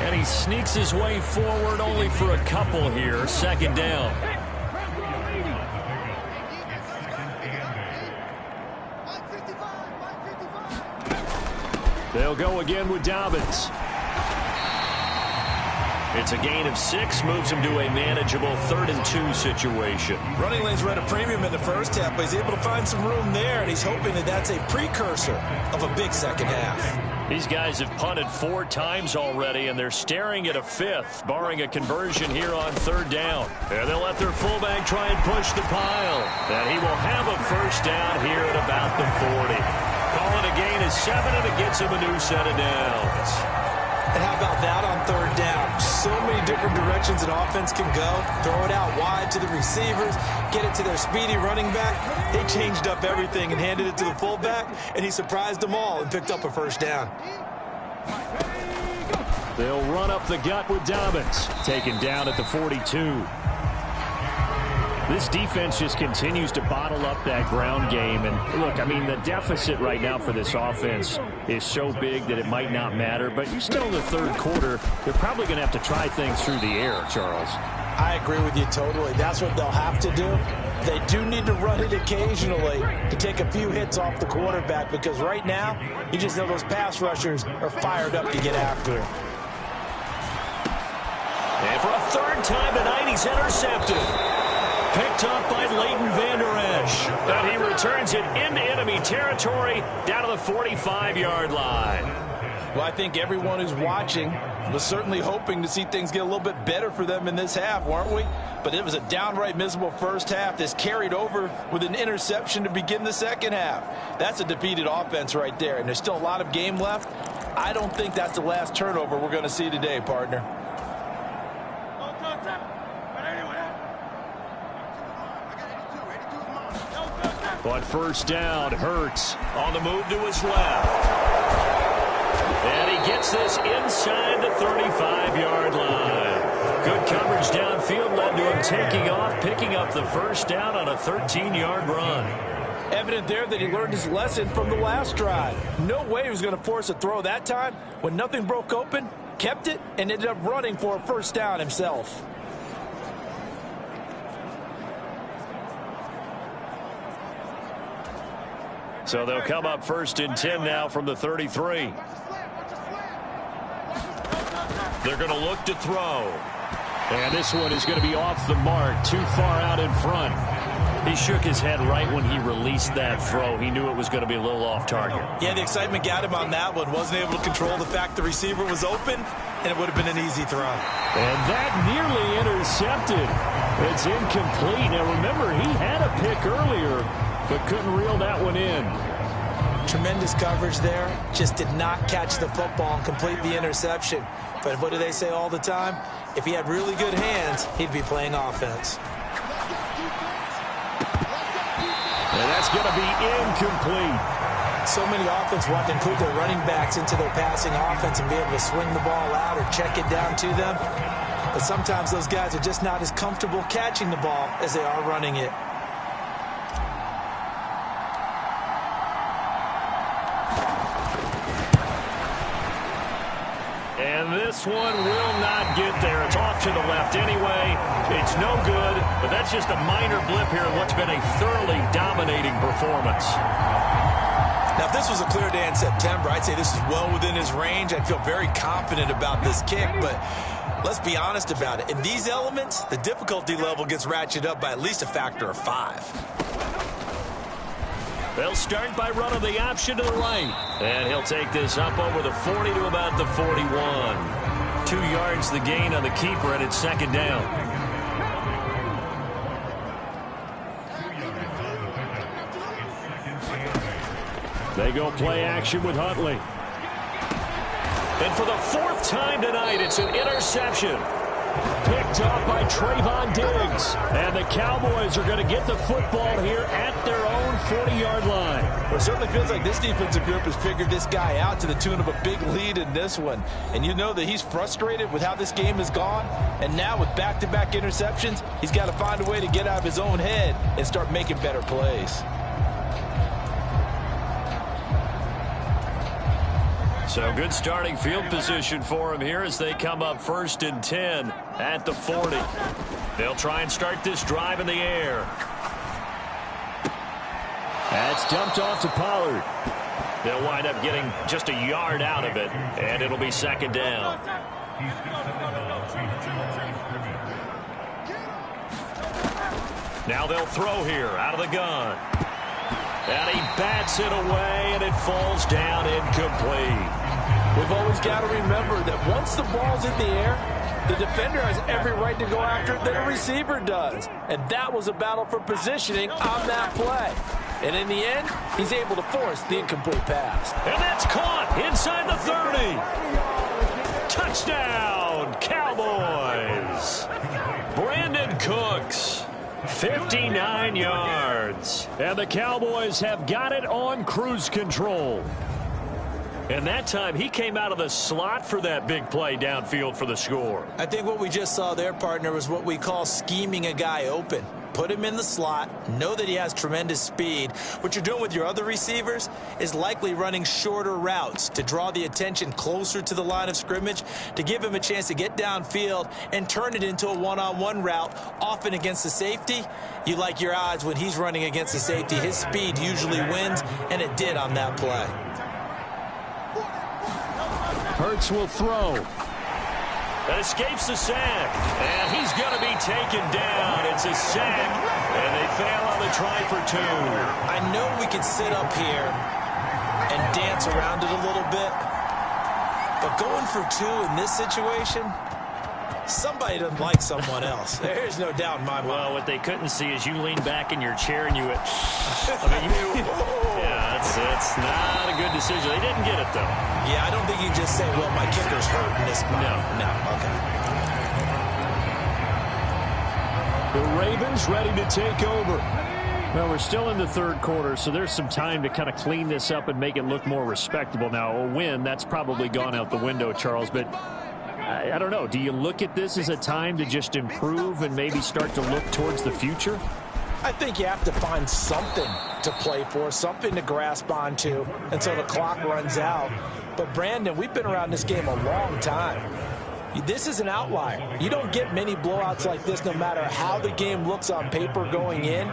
And he sneaks his way forward only for a couple here. 2nd down. They'll go again with Dobbins. It's a gain of 6, moves him to a manageable 3rd and 2 situation. Running lanes were at a premium in the first half, but he's able to find some room there, and he's hoping that that's a precursor of a big second half. These guys have punted 4 times already, and they're staring at a 5th, barring a conversion here on 3rd down. And they'll let their fullback try and push the pile. And he will have a first down here at about the 40. Calling a gain of 7, and it gets him a new set of downs. And how about that on 3rd down? So many different directions an offense can go. Throw it out wide to the receivers, get it to their speedy running back. They changed up everything and handed it to the fullback, and he surprised them all and picked up a first down. They'll run up the gut with Dobbins, taken down at the 42. This defense just continues to bottle up that ground game. And look, I mean, the deficit right now for this offense is so big that it might not matter. But you're still in the third quarter. They're probably going to have to try things through the air, Charles. I agree with you totally. That's what they'll have to do. They do need to run it occasionally to take a few hits off the quarterback, because right now, you just know those pass rushers are fired up to get after him. And for a 3rd time tonight, he's intercepted. Picked up by Leighton Vander Esch. And he returns it into enemy territory down to the 45-yard line. Well, I think everyone who's watching Was certainly hoping to see things get a little bit better for them in this half, weren't we? But it was a downright miserable first half that's carried over with an interception to begin the second half. That's a defeated offense right there, and there's still a lot of game left. I don't think that's the last turnover we're going to see today, partner. But first down, Hurts on the move to his left. And he gets this inside the 35-yard line. Good coverage downfield led to him taking off, picking up the first down on a 13-yard run. Evident there that he learned his lesson from the last drive. No way he was going to force a throw that time. When nothing broke open, kept it, and ended up running for a first down himself. So they'll come up first and 10 now from the 33. They're going to look to throw. And this one is going to be off the mark, too far out in front. He shook his head right when he released that throw. He knew it was going to be a little off target. Yeah, the excitement got him on that one. Wasn't able to control the fact the receiver was open, and it would have been an easy throw. And that nearly intercepted. It's incomplete. Now, remember, he had a pick earlier, but couldn't reel that one in. Tremendous coverage there. Just did not catch the football and complete the interception. But what do they say all the time? If he had really good hands, he'd be playing offense. And that's going to be incomplete. So many offense want to include their running backs into their passing offense and be able to swing the ball out or check it down to them. But sometimes those guys are just not as comfortable catching the ball as they are running it. And this one will not get there. It's off to the left anyway. It's no good, but that's just a minor blip here in what's been a thoroughly dominating performance. Now, if this was a clear day in September, I'd say this is well within his range. I'd feel very confident about this kick, but let's be honest about it. In these elements, the difficulty level gets ratcheted up by at least a factor of 5. They'll start by running the option to the right. And he'll take this up over the 40 to about the 41. 2 yards the gain on the keeper, and it's second down. They go play action with Huntley. And for the 4th time tonight, it's an interception. Picked up by Trayvon Diggs. And the Cowboys are going to get the football here at their own 40-yard line. Well, it certainly feels like this defensive group has figured this guy out to the tune of a big lead in this one. And you know that he's frustrated with how this game has gone. And now with back-to-back interceptions, he's got to find a way to get out of his own head and start making better plays. So good starting field position for him here as they come up first and 10 at the 40. They'll try and start this drive in the air. That's dumped off to Pollard. They'll wind up getting just a yard out of it, and it'll be second down. Now they'll throw here out of the gun. And he bats it away, and it falls down incomplete. We've always got to remember that once the ball's in the air, the defender has every right to go after it that a receiver does. And that was a battle for positioning on that play. And in the end, he's able to force the incomplete pass. And that's caught inside the 30. Touchdown, Cowboys. Brandon Cooks. 59 yards. And the Cowboys have got it on cruise control. And that time, he came out of the slot for that big play downfield for the score. I think what we just saw there, partner, was what we call scheming a guy open. Put him in the slot, know that he has tremendous speed. What you're doing with your other receivers is likely running shorter routes to draw the attention closer to the line of scrimmage, to give him a chance to get downfield and turn it into a one-on-one route, often against the safety. You like your odds when he's running against the safety. His speed usually wins, and it did on that play. Hurts will throw. That escapes the sack. And he's going to be taken down. It's a sack. And they fail on the try for 2. I know we could sit up here and dance around it a little bit. But going for 2 in this situation, somebody doesn't like someone else. There's no doubt in my mind. Well, what they couldn't see is you lean back in your chair and you went, yeah, it's not a good decision. They didn't get it, though. Yeah, I don't think you just say, well, my kicker's hurt in this spot. No, okay. The Ravens ready to take over. Well, we're still in the third quarter, so there's some time to kind of clean this up and make it look more respectable. Now, a win, that's probably gone out the window, Charles, but I don't know. Do you look at this as a time to just improve and maybe start to look towards the future? I think you have to find something to play for, something to grasp onto until the clock runs out. But, Brandon, we've been around this game a long time. This is an outlier. You don't get many blowouts like this no matter how the game looks on paper going in.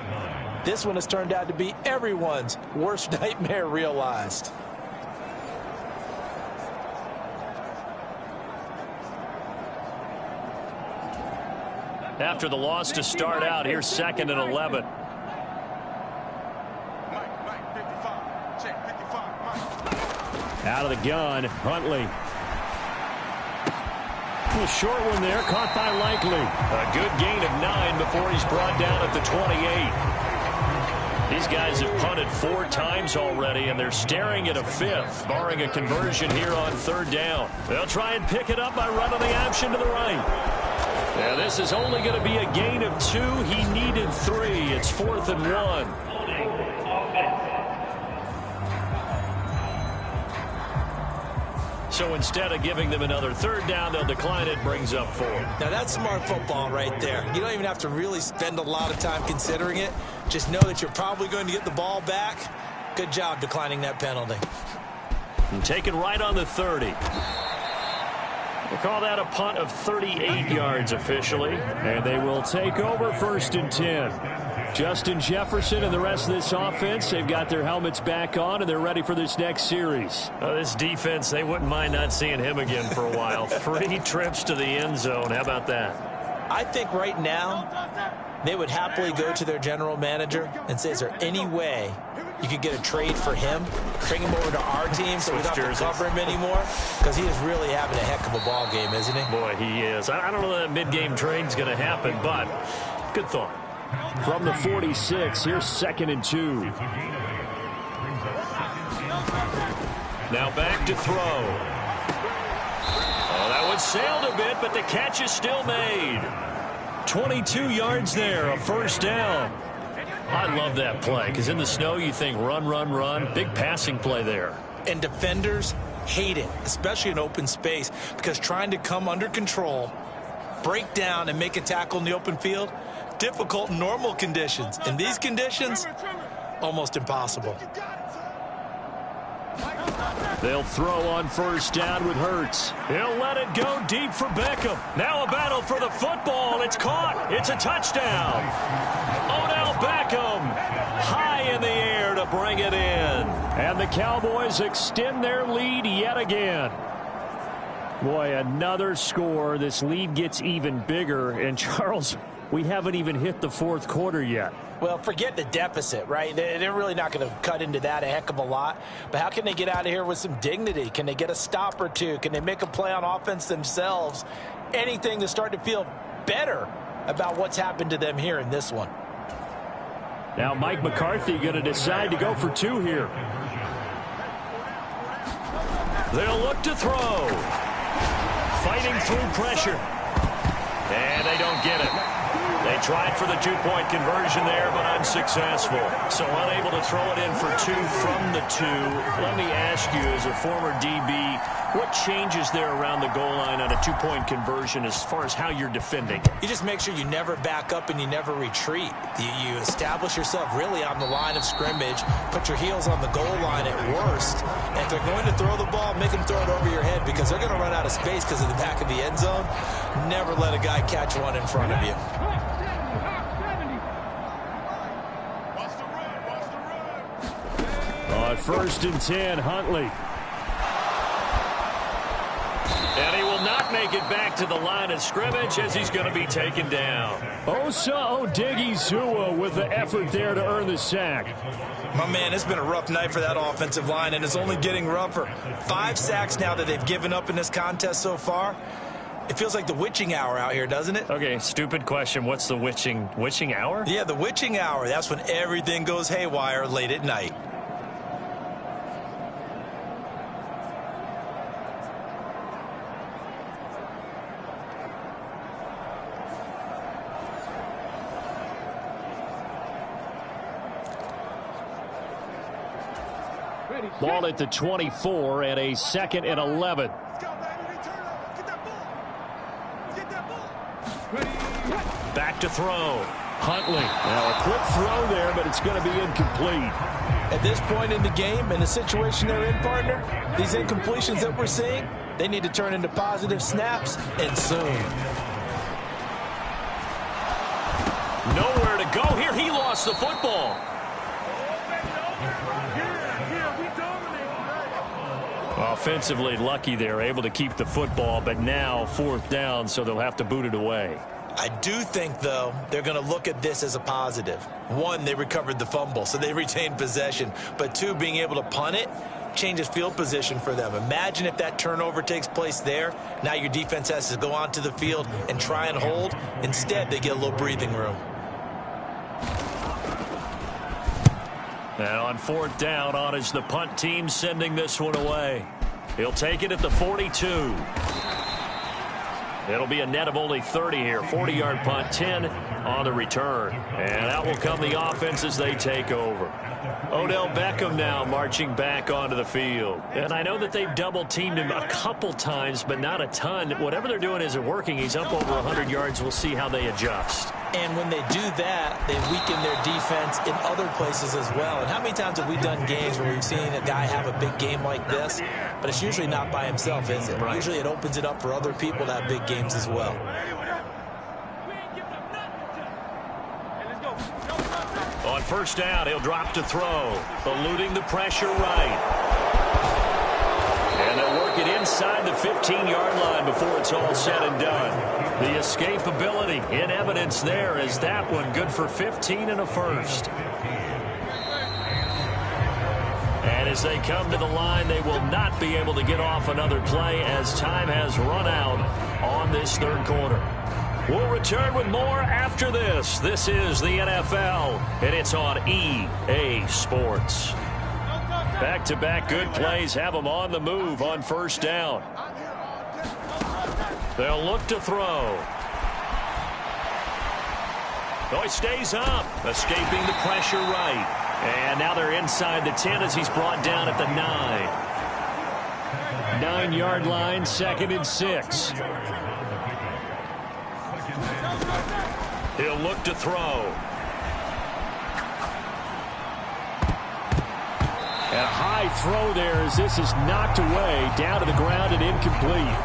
This one has turned out to be everyone's worst nightmare realized. After the loss to start out, here's 2nd and 11. Out of the gun, Huntley. A short one there, caught by Likely. A good gain of 9 before he's brought down at the 28. These guys have punted 4 times already, and they're staring at a 5th, barring a conversion here on 3rd down. They'll try and pick it up by running the option to the right. Now, this is only going to be a gain of 2. He needed 3. It's 4th and 1. So instead of giving them another 3rd down, they'll decline it, brings up 4. Now, that's smart football right there. You don't even have to really spend a lot of time considering it. Just know that you're probably going to get the ball back. Good job declining that penalty. And taken right on the 30. We'll call that a punt of 38 yards officially. And they will take over 1st and 10. Justin Jefferson and the rest of this offense, they've got their helmets back on, and they're ready for this next series. This defense, they wouldn't mind not seeing him again for a while. 3 trips to the end zone. How about that? I think right now they would happily go to their general manager and say, is there any way you could get a trade for him, bring him over to our team so we don't have to cover him anymore? Because he is really having a heck of a ball game, isn't he? Boy, he is. I don't know that mid-game trade's going to happen, but good thought. From the 46, here's 2nd and 2. Now back to throw. Oh, that one sailed a bit, but the catch is still made. 22 yards there, a 1st down. I love that play, because in the snow you think run, run, run. Big passing play there. And defenders hate it, especially in open space, because trying to come under control, break down, and make a tackle in the open field, difficult in normal conditions. In these conditions, almost impossible. They'll throw on 1st down with Hurts. He'll let it go deep for Beckham. Now a battle for the football. It's caught. It's a touchdown. Odell Beckham high in the air to bring it in. And the Cowboys extend their lead yet again. Boy, another score. This lead gets even bigger. And Charles, we haven't even hit the 4th quarter yet. Well, forget the deficit, right? They're really not going to cut into that a heck of a lot. But how can they get out of here with some dignity? Can they get a stop or two? Can they make a play on offense themselves? Anything to start to feel better about what's happened to them here in this one. Now Mike McCarthy going to decide to go for 2 here. They'll look to throw. Fighting through pressure. And they don't get it. They tried for the 2-point conversion there, but unsuccessful. So unable to throw it in for 2 from the 2. Let me ask you, as a former DB, what changes there around the goal line on a 2-point conversion as far as how you're defending? You just make sure you never back up and you never retreat. You establish yourself really on the line of scrimmage, put your heels on the goal line at worst. And if they're going to throw the ball, make them throw it over your head, because they're going to run out of space because of the back of the end zone. Never let a guy catch one in front of you. On 1st and 10, Huntley. And he will not not make it back to the line of scrimmage as he's going to be taken down. Osa Odighizuwa with the effort there to earn the sack. My man, it's been a rough night for that offensive line, and it's only getting rougher. 5 sacks now that they've given up in this contest so far. It feels like the witching hour out here, doesn't it? Okay, stupid question. What's the witching hour? Yeah, the witching hour. That's when everything goes haywire late at night. Ball at the 24 and a 2nd and 11. Back to throw. Huntley. Now a quick throw there, but it's going to be incomplete. At this point in the game, in the situation they're in, partner, these incompletions that we're seeing, they need to turn into positive snaps, and soon. Nowhere to go here. He lost the football. Offensively lucky they're able to keep the football, but now 4th down, so they'll have to boot it away. I do think, though, they're going to look at this as a positive. 1, they recovered the fumble, so they retained possession. But 2, being able to punt it changes field position for them. Imagine if that turnover takes place there. Now your defense has to go onto the field and try and hold. Instead, they get a little breathing room. And on 4th down, on is the punt team sending this one away. He'll take it at the 42. It'll be a net of only 30 here. 40-yard punt, 10 on the return. And out will come the offense as they take over. Odell Beckham now marching back onto the field. And I know that they've double-teamed him a couple times, but not a ton. Whatever they're doing isn't working. He's up over 100 yards. We'll see how they adjust. And when they do that, they weaken their defense in other places as well. And how many times have we done games where we've seen a guy have a big game like this? But it's usually not by himself, is it? Right. Usually it opens it up for other people to have big games as well. On 1st down, he'll drop to throw, eluding the pressure right. And they'll work it inside the 15-yard line before it's all said and done. The escapability in evidence there is that one good for 15 and a first. And as they come to the line, they will not be able to get off another play as time has run out on this 3rd quarter. We'll return with more after this. This is the NFL, and it's on EA Sports. Back-to-back good plays have them on the move on 1st down. They'll look to throw. Oh, he stays up, escaping the pressure right. And now they're inside the 10 as he's brought down at the 9. 9-yard line, 2nd and 6. He'll look to throw. And a high throw there as this is knocked away, down to the ground and incomplete.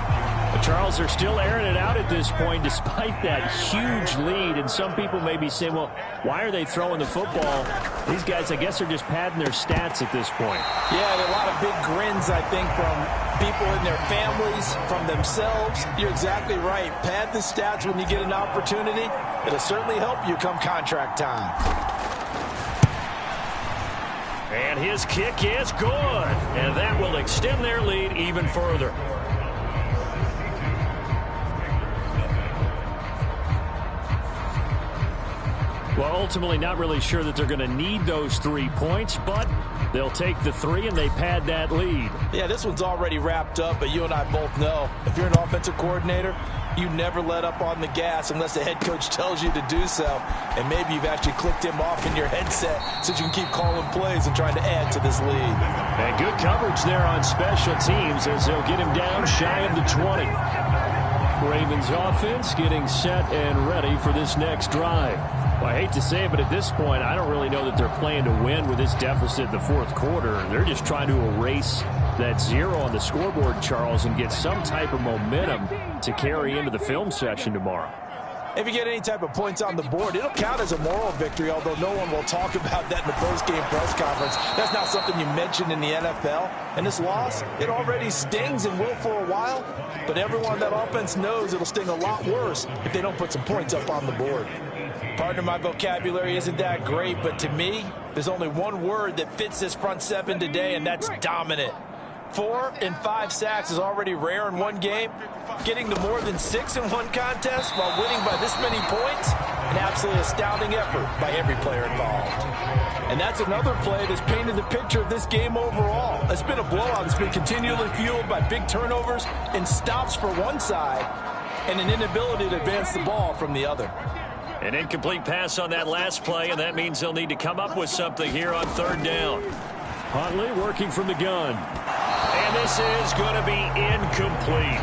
But Charles, they're still airing it out at this point despite that huge lead. And some people may be saying, well, why are they throwing the football? These guys, I guess, are just padding their stats at this point. Yeah, there are a lot of big grins, I think, from people in their families, from themselves. You're exactly right. Pad the stats when you get an opportunity. It'll certainly help you come contract time. And his kick is good. And that will extend their lead even further. Well, ultimately not really sure that they're going to need those 3 points, but they'll take the 3 and they pad that lead. Yeah, this one's already wrapped up, but you and I both know if you're an offensive coordinator, you never let up on the gas unless the head coach tells you to do so. And maybe you've actually clicked him off in your headset so you can keep calling plays and trying to add to this lead. And good coverage there on special teams as they'll get him down shy of the 20. Ravens offense getting set and ready for this next drive. Well, I hate to say it, but at this point, I don't really know that they're playing to win with this deficit in the 4th quarter. They're just trying to erase that 0 on the scoreboard, Charles, and get some type of momentum to carry into the film session tomorrow. If you get any type of points on the board, it'll count as a moral victory, although no one will talk about that in the post-game press conference. That's not something you mentioned in the NFL. And this loss, it already stings and will for a while, but everyone on that offense knows it'll sting a lot worse if they don't put some points up on the board. Partner, my vocabulary isn't that great, but to me, there's only one word that fits this front seven today, and that's dominant. 4 and 5 sacks is already rare in one game. Getting to more than 6 in one contest while winning by this many points, an absolutely astounding effort by every player involved. And that's another play that's painted the picture of this game overall. It's been a blowout that's been continually fueled by big turnovers and stops for one side and an inability to advance the ball from the other. An incomplete pass on that last play, and that means they'll need to come up with something here on third down. Huntley working from the gun. And this is going to be incomplete.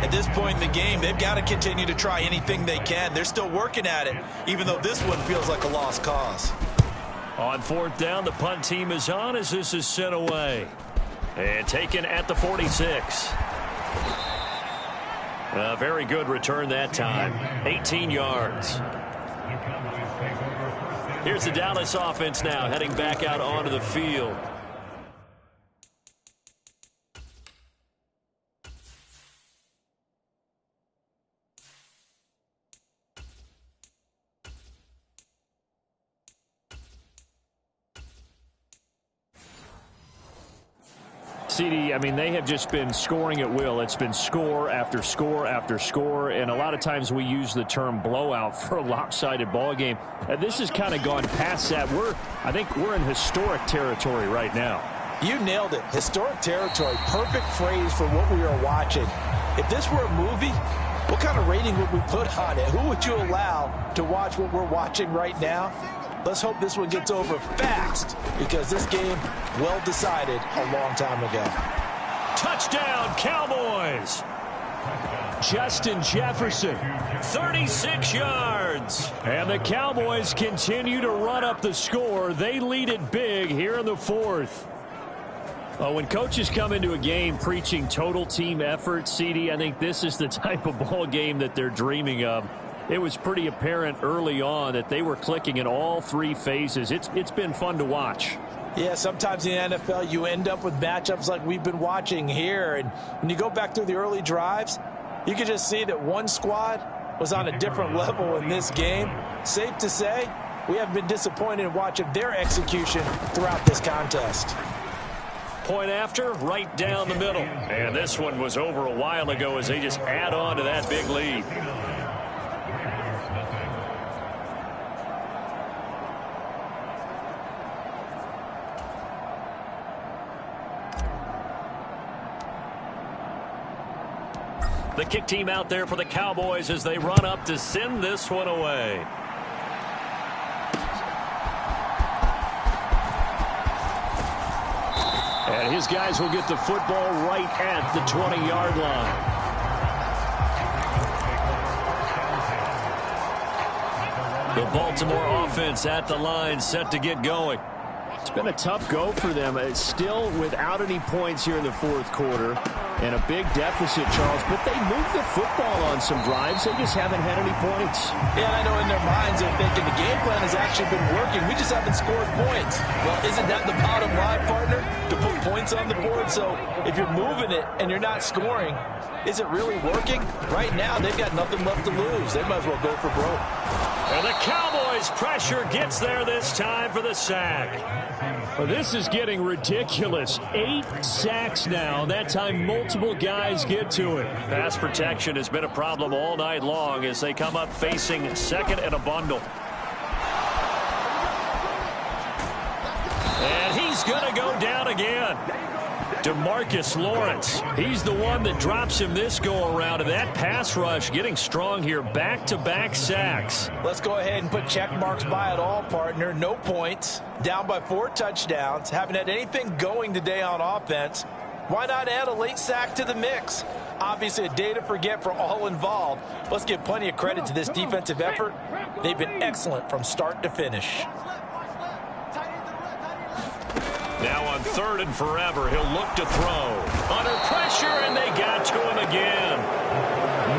At this point in the game, they've got to continue to try anything they can. They're still working at it, even though this one feels like a lost cause. On fourth down, the punt team is on as this is sent away. And taken at the 46. A very good return that time. 18 yards. Here's the Dallas offense now heading back out onto the field. CD, I mean, they have just been scoring at will. It's been score after score after score, and a lot of times we use the term blowout for a lopsided ball game. This has kind of gone past that. I think we're in historic territory right now. You nailed it. Historic territory. Perfect phrase for what we are watching. If this were a movie, what kind of rating would we put on it? Who would you allow to watch what we're watching right now? Let's hope this one gets over fast, because this game, well decided a long time ago. Touchdown, Cowboys! Justin Jefferson, 36 yards. And the Cowboys continue to run up the score. They lead it big here in the fourth. Well, when coaches come into a game preaching total team effort, CD, I think this is the type of ball game that they're dreaming of. It was pretty apparent early on that they were clicking in all three phases. It's been fun to watch. Yeah, sometimes in the NFL you end up with matchups like we've been watching here. And when you go back through the early drives, you can just see that one squad was on a different level in this game. Safe to say, we haven't been disappointed in watching their execution throughout this contest. Point after, right down the middle. And this one was over a while ago as they just add on to that big lead. The kick team out there for the Cowboys as they run up to send this one away. And his guys will get the football right at the 20-yard line. The Baltimore offense at the line, set to get going. It's been a tough go for them. It's still without any points here in the fourth quarter and a big deficit, Charles. But they moved the football on some drives. They just haven't had any points. Yeah, I know in their minds they're thinking the game plan has actually been working. We just haven't scored points. Well, isn't that the bottom line, partner? To put points on the board. So if you're moving it and you're not scoring, is it really working? Right now, they've got nothing left to lose. They might as well go for broke. And the Cowboys' pressure gets there this time for the sack. Well, this is getting ridiculous. 8 sacks now. That time, multiple guys get to it. Pass protection has been a problem all night long as they come up facing second and a bundle. And he's going to go down again. DeMarcus Lawrence, he's the one that drops him this go-around, and that pass rush getting strong here, back-to-back sacks. Let's go ahead and put check marks by it all, partner. No points, down by 4 touchdowns, haven't had anything going today on offense. Why not add a late sack to the mix? Obviously a day to forget for all involved. Let's give plenty of credit to this defensive effort. They've been excellent from start to finish. Now on third and forever, he'll look to throw. Under pressure, and they got to him again.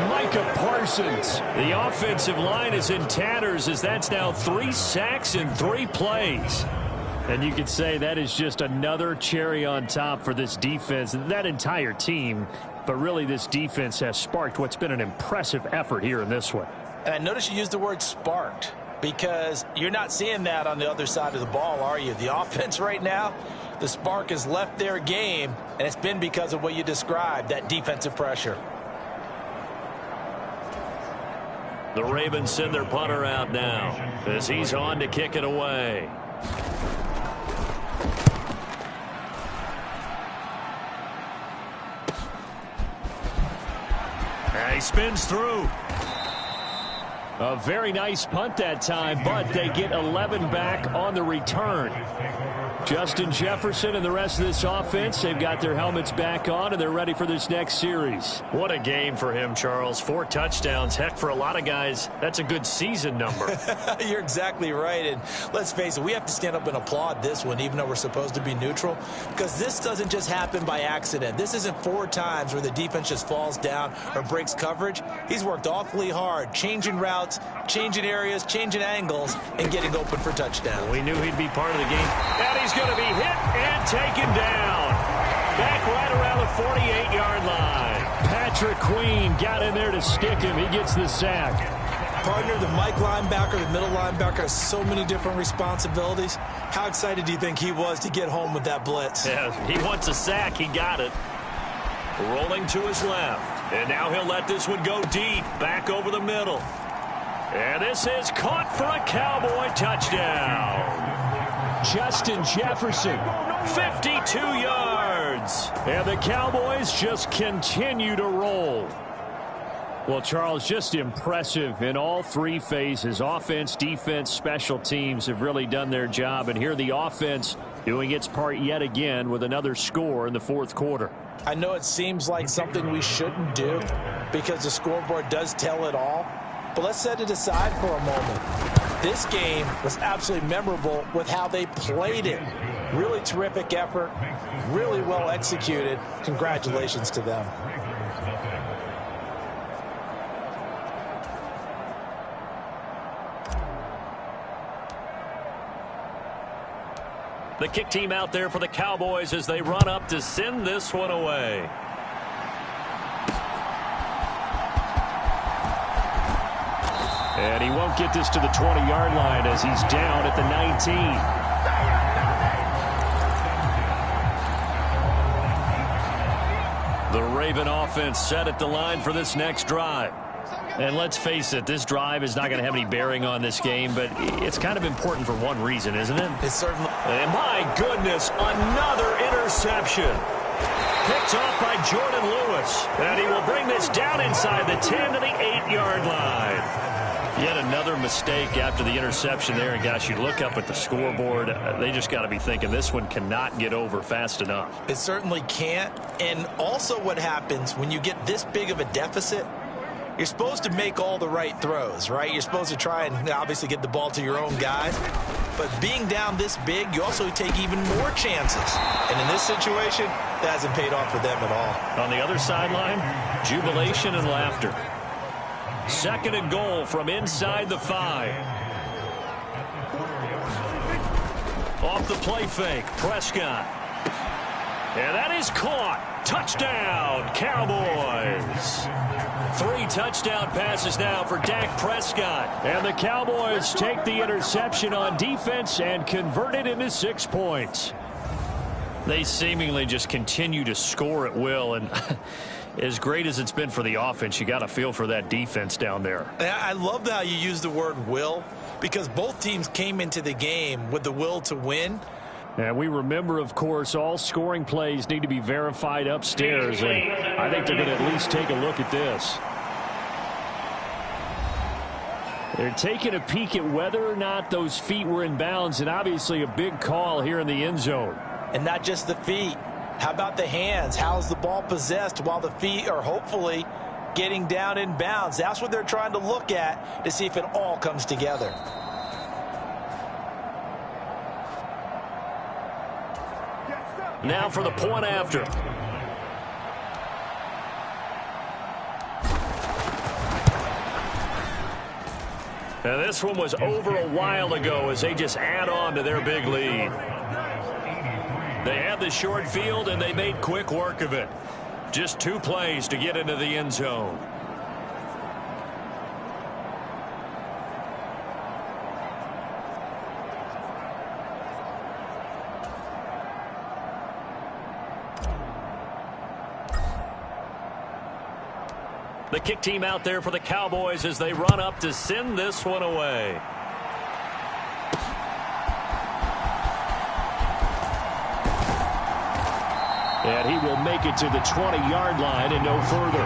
Micah Parsons. The offensive line is in tatters as that's now 3 sacks in 3 plays. And you could say that is just another cherry on top for this defense and that entire team. But really, this defense has sparked what's been an impressive effort here in this one. And I notice you used the word sparked because you're not seeing that on the other side of the ball, are you? The offense right now, the spark has left their game, and it's been because of what you described, that defensive pressure. The Ravens send their punter out now as he's on to kick it away. And he spins through. A very nice punt that time, but they get 11 back on the return. Justin Jefferson and the rest of this offense, they've got their helmets back on, and they're ready for this next series. What a game for him, Charles. 4 touchdowns. Heck, for a lot of guys, that's a good season number. You're exactly right. And let's face it, we have to stand up and applaud this one, even though we're supposed to be neutral, because this doesn't just happen by accident. This isn't 4 times where the defense just falls down or breaks coverage. He's worked awfully hard, changing routes, changing areas, changing angles, and getting open for touchdowns. We knew he'd be part of the game. And he's going to be hit and taken down. Back right around the 48-yard line. Patrick Queen got in there to stick him. He gets the sack. Partner, the Mike linebacker, the middle linebacker has so many different responsibilities. How excited do you think he was to get home with that blitz? Yeah, he wants a sack. He got it. Rolling to his left. And now he'll let this one go deep. Back over the middle. And this is caught for a Cowboy touchdown. Justin Jefferson, 52 yards. And the Cowboys just continue to roll. Well, Charles, just impressive in all 3 phases. Offense, defense, special teams have really done their job. And here the offense doing its part yet again with another score in the 4th quarter. I know it seems like something we shouldn't do because the scoreboard does tell it all. But let's set it aside for a moment. This game was absolutely memorable with how they played it. Really terrific effort, really well executed. Congratulations to them. The kick team out there for the Cowboys as they run up to send this one away. And he won't get this to the 20-yard line as he's down at the 19. The Raven offense set at the line for this next drive. And let's face it, this drive is not going to have any bearing on this game, but it's kind of important for one reason, isn't it? It's certainly. And my goodness, another interception. Picked off by Jordan Lewis. And he will bring this down inside the 10 to the 8-yard line. Yet another mistake after the interception there. And, gosh, you look up at the scoreboard, they just got to be thinking this one cannot get over fast enough. It certainly can't. And also what happens when you get this big of a deficit, you're supposed to make all the right throws, right? You're supposed to try and obviously get the ball to your own guys. But being down this big, you also take even more chances. And in this situation, that hasn't paid off for them at all. On the other sideline, jubilation and laughter. 2nd and goal from inside the 5. Off the play fake, Prescott. And that is caught. Touchdown, Cowboys. 3 touchdown passes now for Dak Prescott. And the Cowboys take the interception on defense and convert it into 6 points. They seemingly just continue to score at will, and as great as it's been for the offense, you got to feel for that defense down there. I love how you use the word will, because both teams came into the game with the will to win. And we remember, of course, all scoring plays need to be verified upstairs, and I think they're going to at least take a look at this. They're taking a peek at whether or not those feet were in bounds, and obviously a big call here in the end zone. And not just the feet. How about the hands? How's the ball possessed while the feet are hopefully getting down in bounds? That's what they're trying to look at to see if it all comes together. Now for the point after. And this one was over a while ago as they just add on to their big lead. They had the short field, and they made quick work of it. Just 2 plays to get into the end zone. The kick team out there for the Cowboys as they run up to send this one away. And he will make it to the 20-yard line and no further.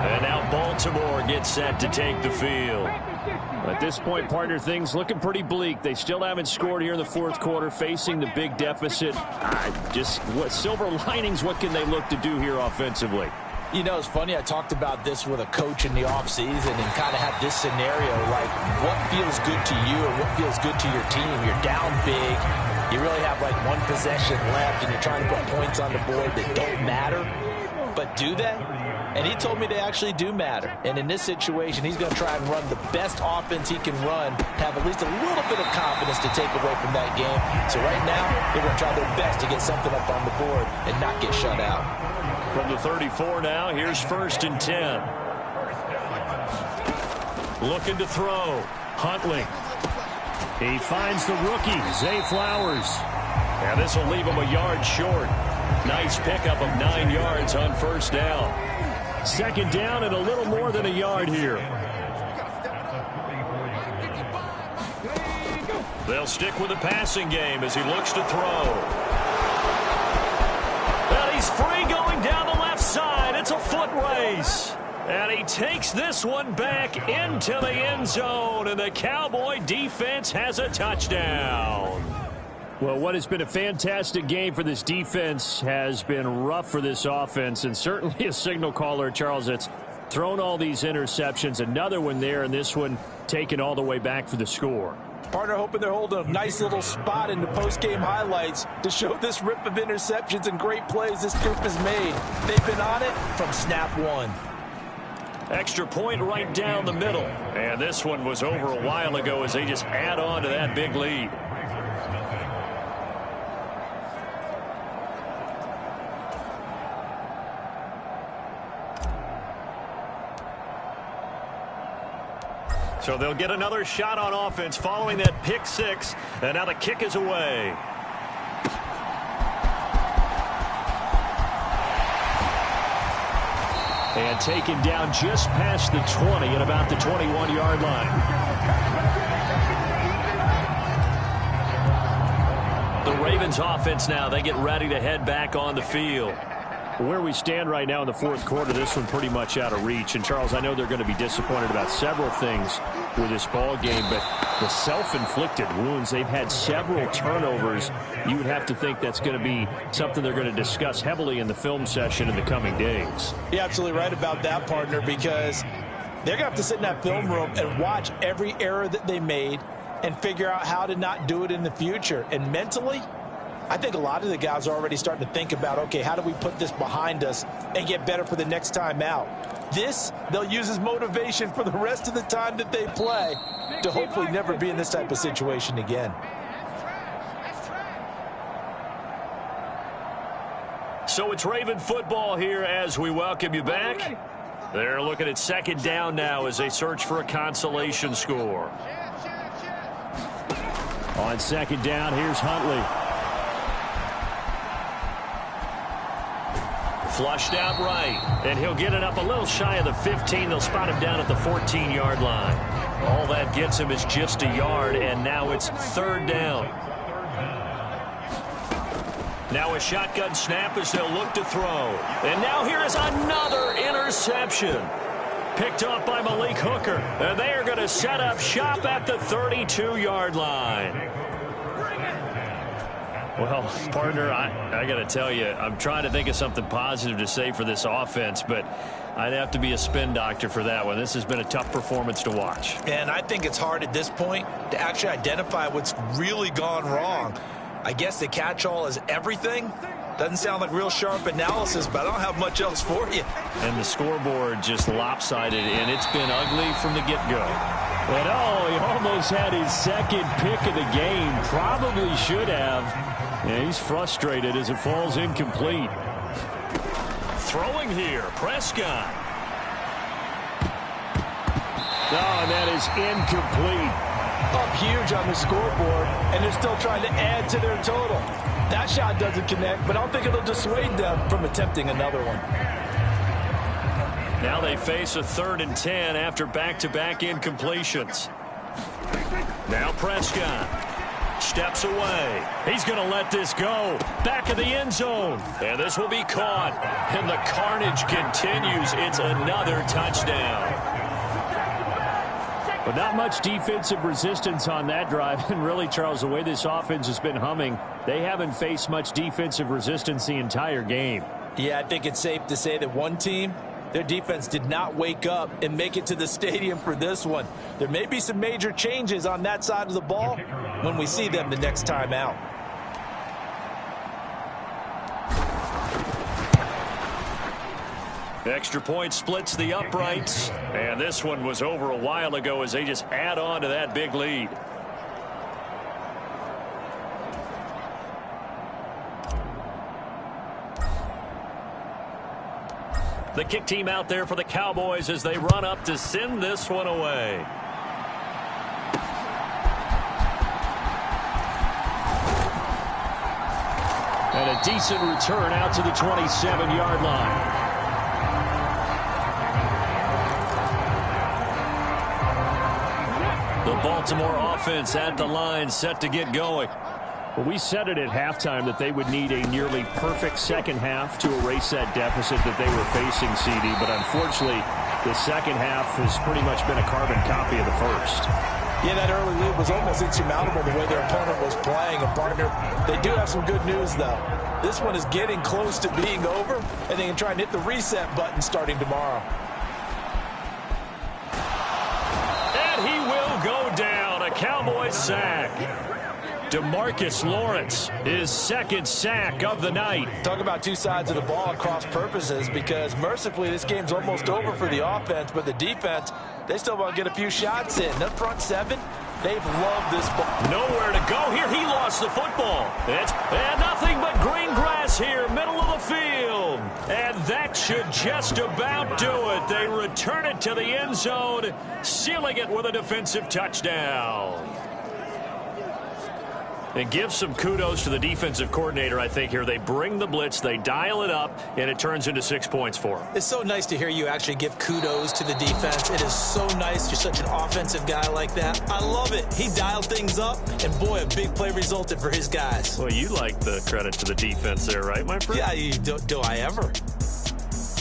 And now Baltimore gets set to take the field. At this point, partner, things looking pretty bleak. They still haven't scored here in the fourth quarter, facing the big deficit. What silver linings, what can they look to do here offensively? You know, it's funny. I talked about this with a coach in the offseason and kind of had this scenario, like what feels good to you or what feels good to your team. You're down big. You really have like 1 possession left, and you're trying to put points on the board that don't matter. But do they? And he told me they actually do matter. And in this situation, he's going to try and run the best offense he can run, have at least a little bit of confidence to take away from that game. So right now, they're going to try their best to get something up on the board and not get shut out. From the 34 now, here's 1st and 10. Looking to throw. Huntley. He finds the rookie, Zay Flowers. And this will leave him a yard short. Nice pickup of 9 yards on 1st down. 2nd down and a little more than a yard here. They'll stick with the passing game as he looks to throw. And he's free going down the left side. It's a foot race. And he takes this one back into the end zone. And the Cowboy defense has a touchdown. Well, what has been a fantastic game for this defense has been rough for this offense, and certainly a signal caller, Charles, that's thrown all these interceptions. Another one there, and this one taken all the way back for the score. Partner hoping they're holding a nice little spot in the post-game highlights to show this rip of interceptions and great plays this group has made. They've been on it from snap 1. Extra point right down the middle. And this one was over a while ago as they just add on to that big lead. So they'll get another shot on offense following that pick 6. And now the kick is away. And taken down just past the 20 at about the 21-yard line. The Ravens offense now, they get ready to head back on the field. Where we stand right now in the fourth quarter, this one pretty much out of reach. And, Charles, I know they're going to be disappointed about several things with this ball game, but the self-inflicted wounds, they've had several turnovers. You would have to think that's going to be something they're going to discuss heavily in the film session in the coming days. You're absolutely right about that, partner, because they're going to have to sit in that film room and watch every error that they made and figure out how to not do it in the future. And mentally, I think a lot of the guys are already starting to think about, okay, how do we put this behind us and get better for the next time out? This, they'll use as motivation for the rest of the time that they play to hopefully never be in this type of situation again. So it's Raven football here as we welcome you back. They're looking at 2nd down now as they search for a consolation score. On 2nd down, here's Huntley. Flushed out right, and he'll get it up a little shy of the 15. They'll spot him down at the 14-yard line. All that gets him is just a yard, and now it's 3rd down. Now a shotgun snap as they'll look to throw. And now here is another interception. Picked off by Malik Hooker, and they are going to set up shop at the 32-yard line. Well, partner, I got to tell you, I'm trying to think of something positive to say for this offense, but I'd have to be a spin doctor for that one. This has been a tough performance to watch. And I think it's hard at this point to actually identify what's really gone wrong. I guess the catch-all is everything, Doesn't sound like real sharp analysis, but I don't have much else for you. And the scoreboard just lopsided, and it's been ugly from the get-go. And he almost had his second pick of the game. Probably should have. And he's frustrated as it falls incomplete. Throwing here, Prescott. And that is incomplete. Up huge on the scoreboard, and they're still trying to add to their total. That shot doesn't connect, but I don't think it'll dissuade them from attempting another one. Now they face a 3rd and 10 after back-to-back incompletions. Now Prescott steps away. He's going to let this go. Back of the end zone. And this will be caught. And the carnage continues. It's another touchdown. But not much defensive resistance on that drive. And really, Charles, the way this offense has been humming, they haven't faced much defensive resistance the entire game. Yeah, I think it's safe to say that one team, their defense did not wake up and make it to the stadium for this one. There may be some major changes on that side of the ball when we see them the next time out. Extra point splits the uprights. And this one was over a while ago as they just add on to that big lead. The kick team out there for the Cowboys as they run up to send this one away. And a decent return out to the 27-yard line. The Baltimore offense at the line, set to get going. Well, we said it at halftime that they would need a nearly perfect second half to erase that deficit that they were facing, CD. But unfortunately, the second half has pretty much been a carbon copy of the first. Yeah, that early lead was almost insurmountable the way their opponent was playing. And, partner, they do have some good news, though. This one is getting close to being over, and they can try and hit the reset button starting tomorrow. He will go down. A Cowboys sack. DeMarcus Lawrence, his second sack of the night. Talk about two sides of the ball at cross purposes, because mercifully this game's almost over for the offense, but the defense, they still want to get a few shots in. The front seven, they've loved this ball. Nowhere to go here. He lost the football. It's nothing but green grass here, middle of the field. And that should just about do it. They return it to the end zone, sealing it with a defensive touchdown. And give some kudos to the defensive coordinator, I think, here. They bring the blitz, they dial it up, and it turns into 6 points for them. It's so nice to hear you actually give kudos to the defense. It is so nice. You're such an offensive guy like that. I love it. He dialed things up, and boy, a big play resulted for his guys. Well, you like the credit to the defense there, right, my friend? Yeah, do I ever?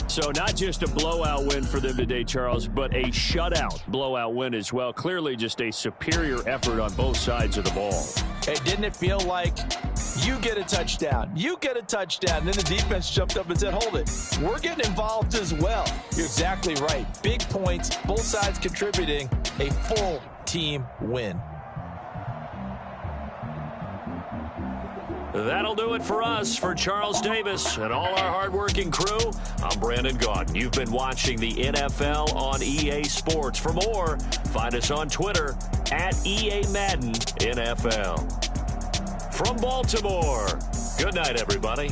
So not just a blowout win for them today, Charles, but a shutout blowout win as well. Clearly just a superior effort on both sides of the ball. Hey, didn't it feel like you get a touchdown, you get a touchdown, and then the defense jumped up and said, hold it, we're getting involved as well. You're exactly right. Big points, both sides contributing, a full team win. That'll do it for us. For Charles Davis and all our hardworking crew, I'm Brandon Gaudin. You've been watching the NFL on EA Sports. For more, find us on Twitter at EA Madden NFL. From Baltimore, good night, everybody.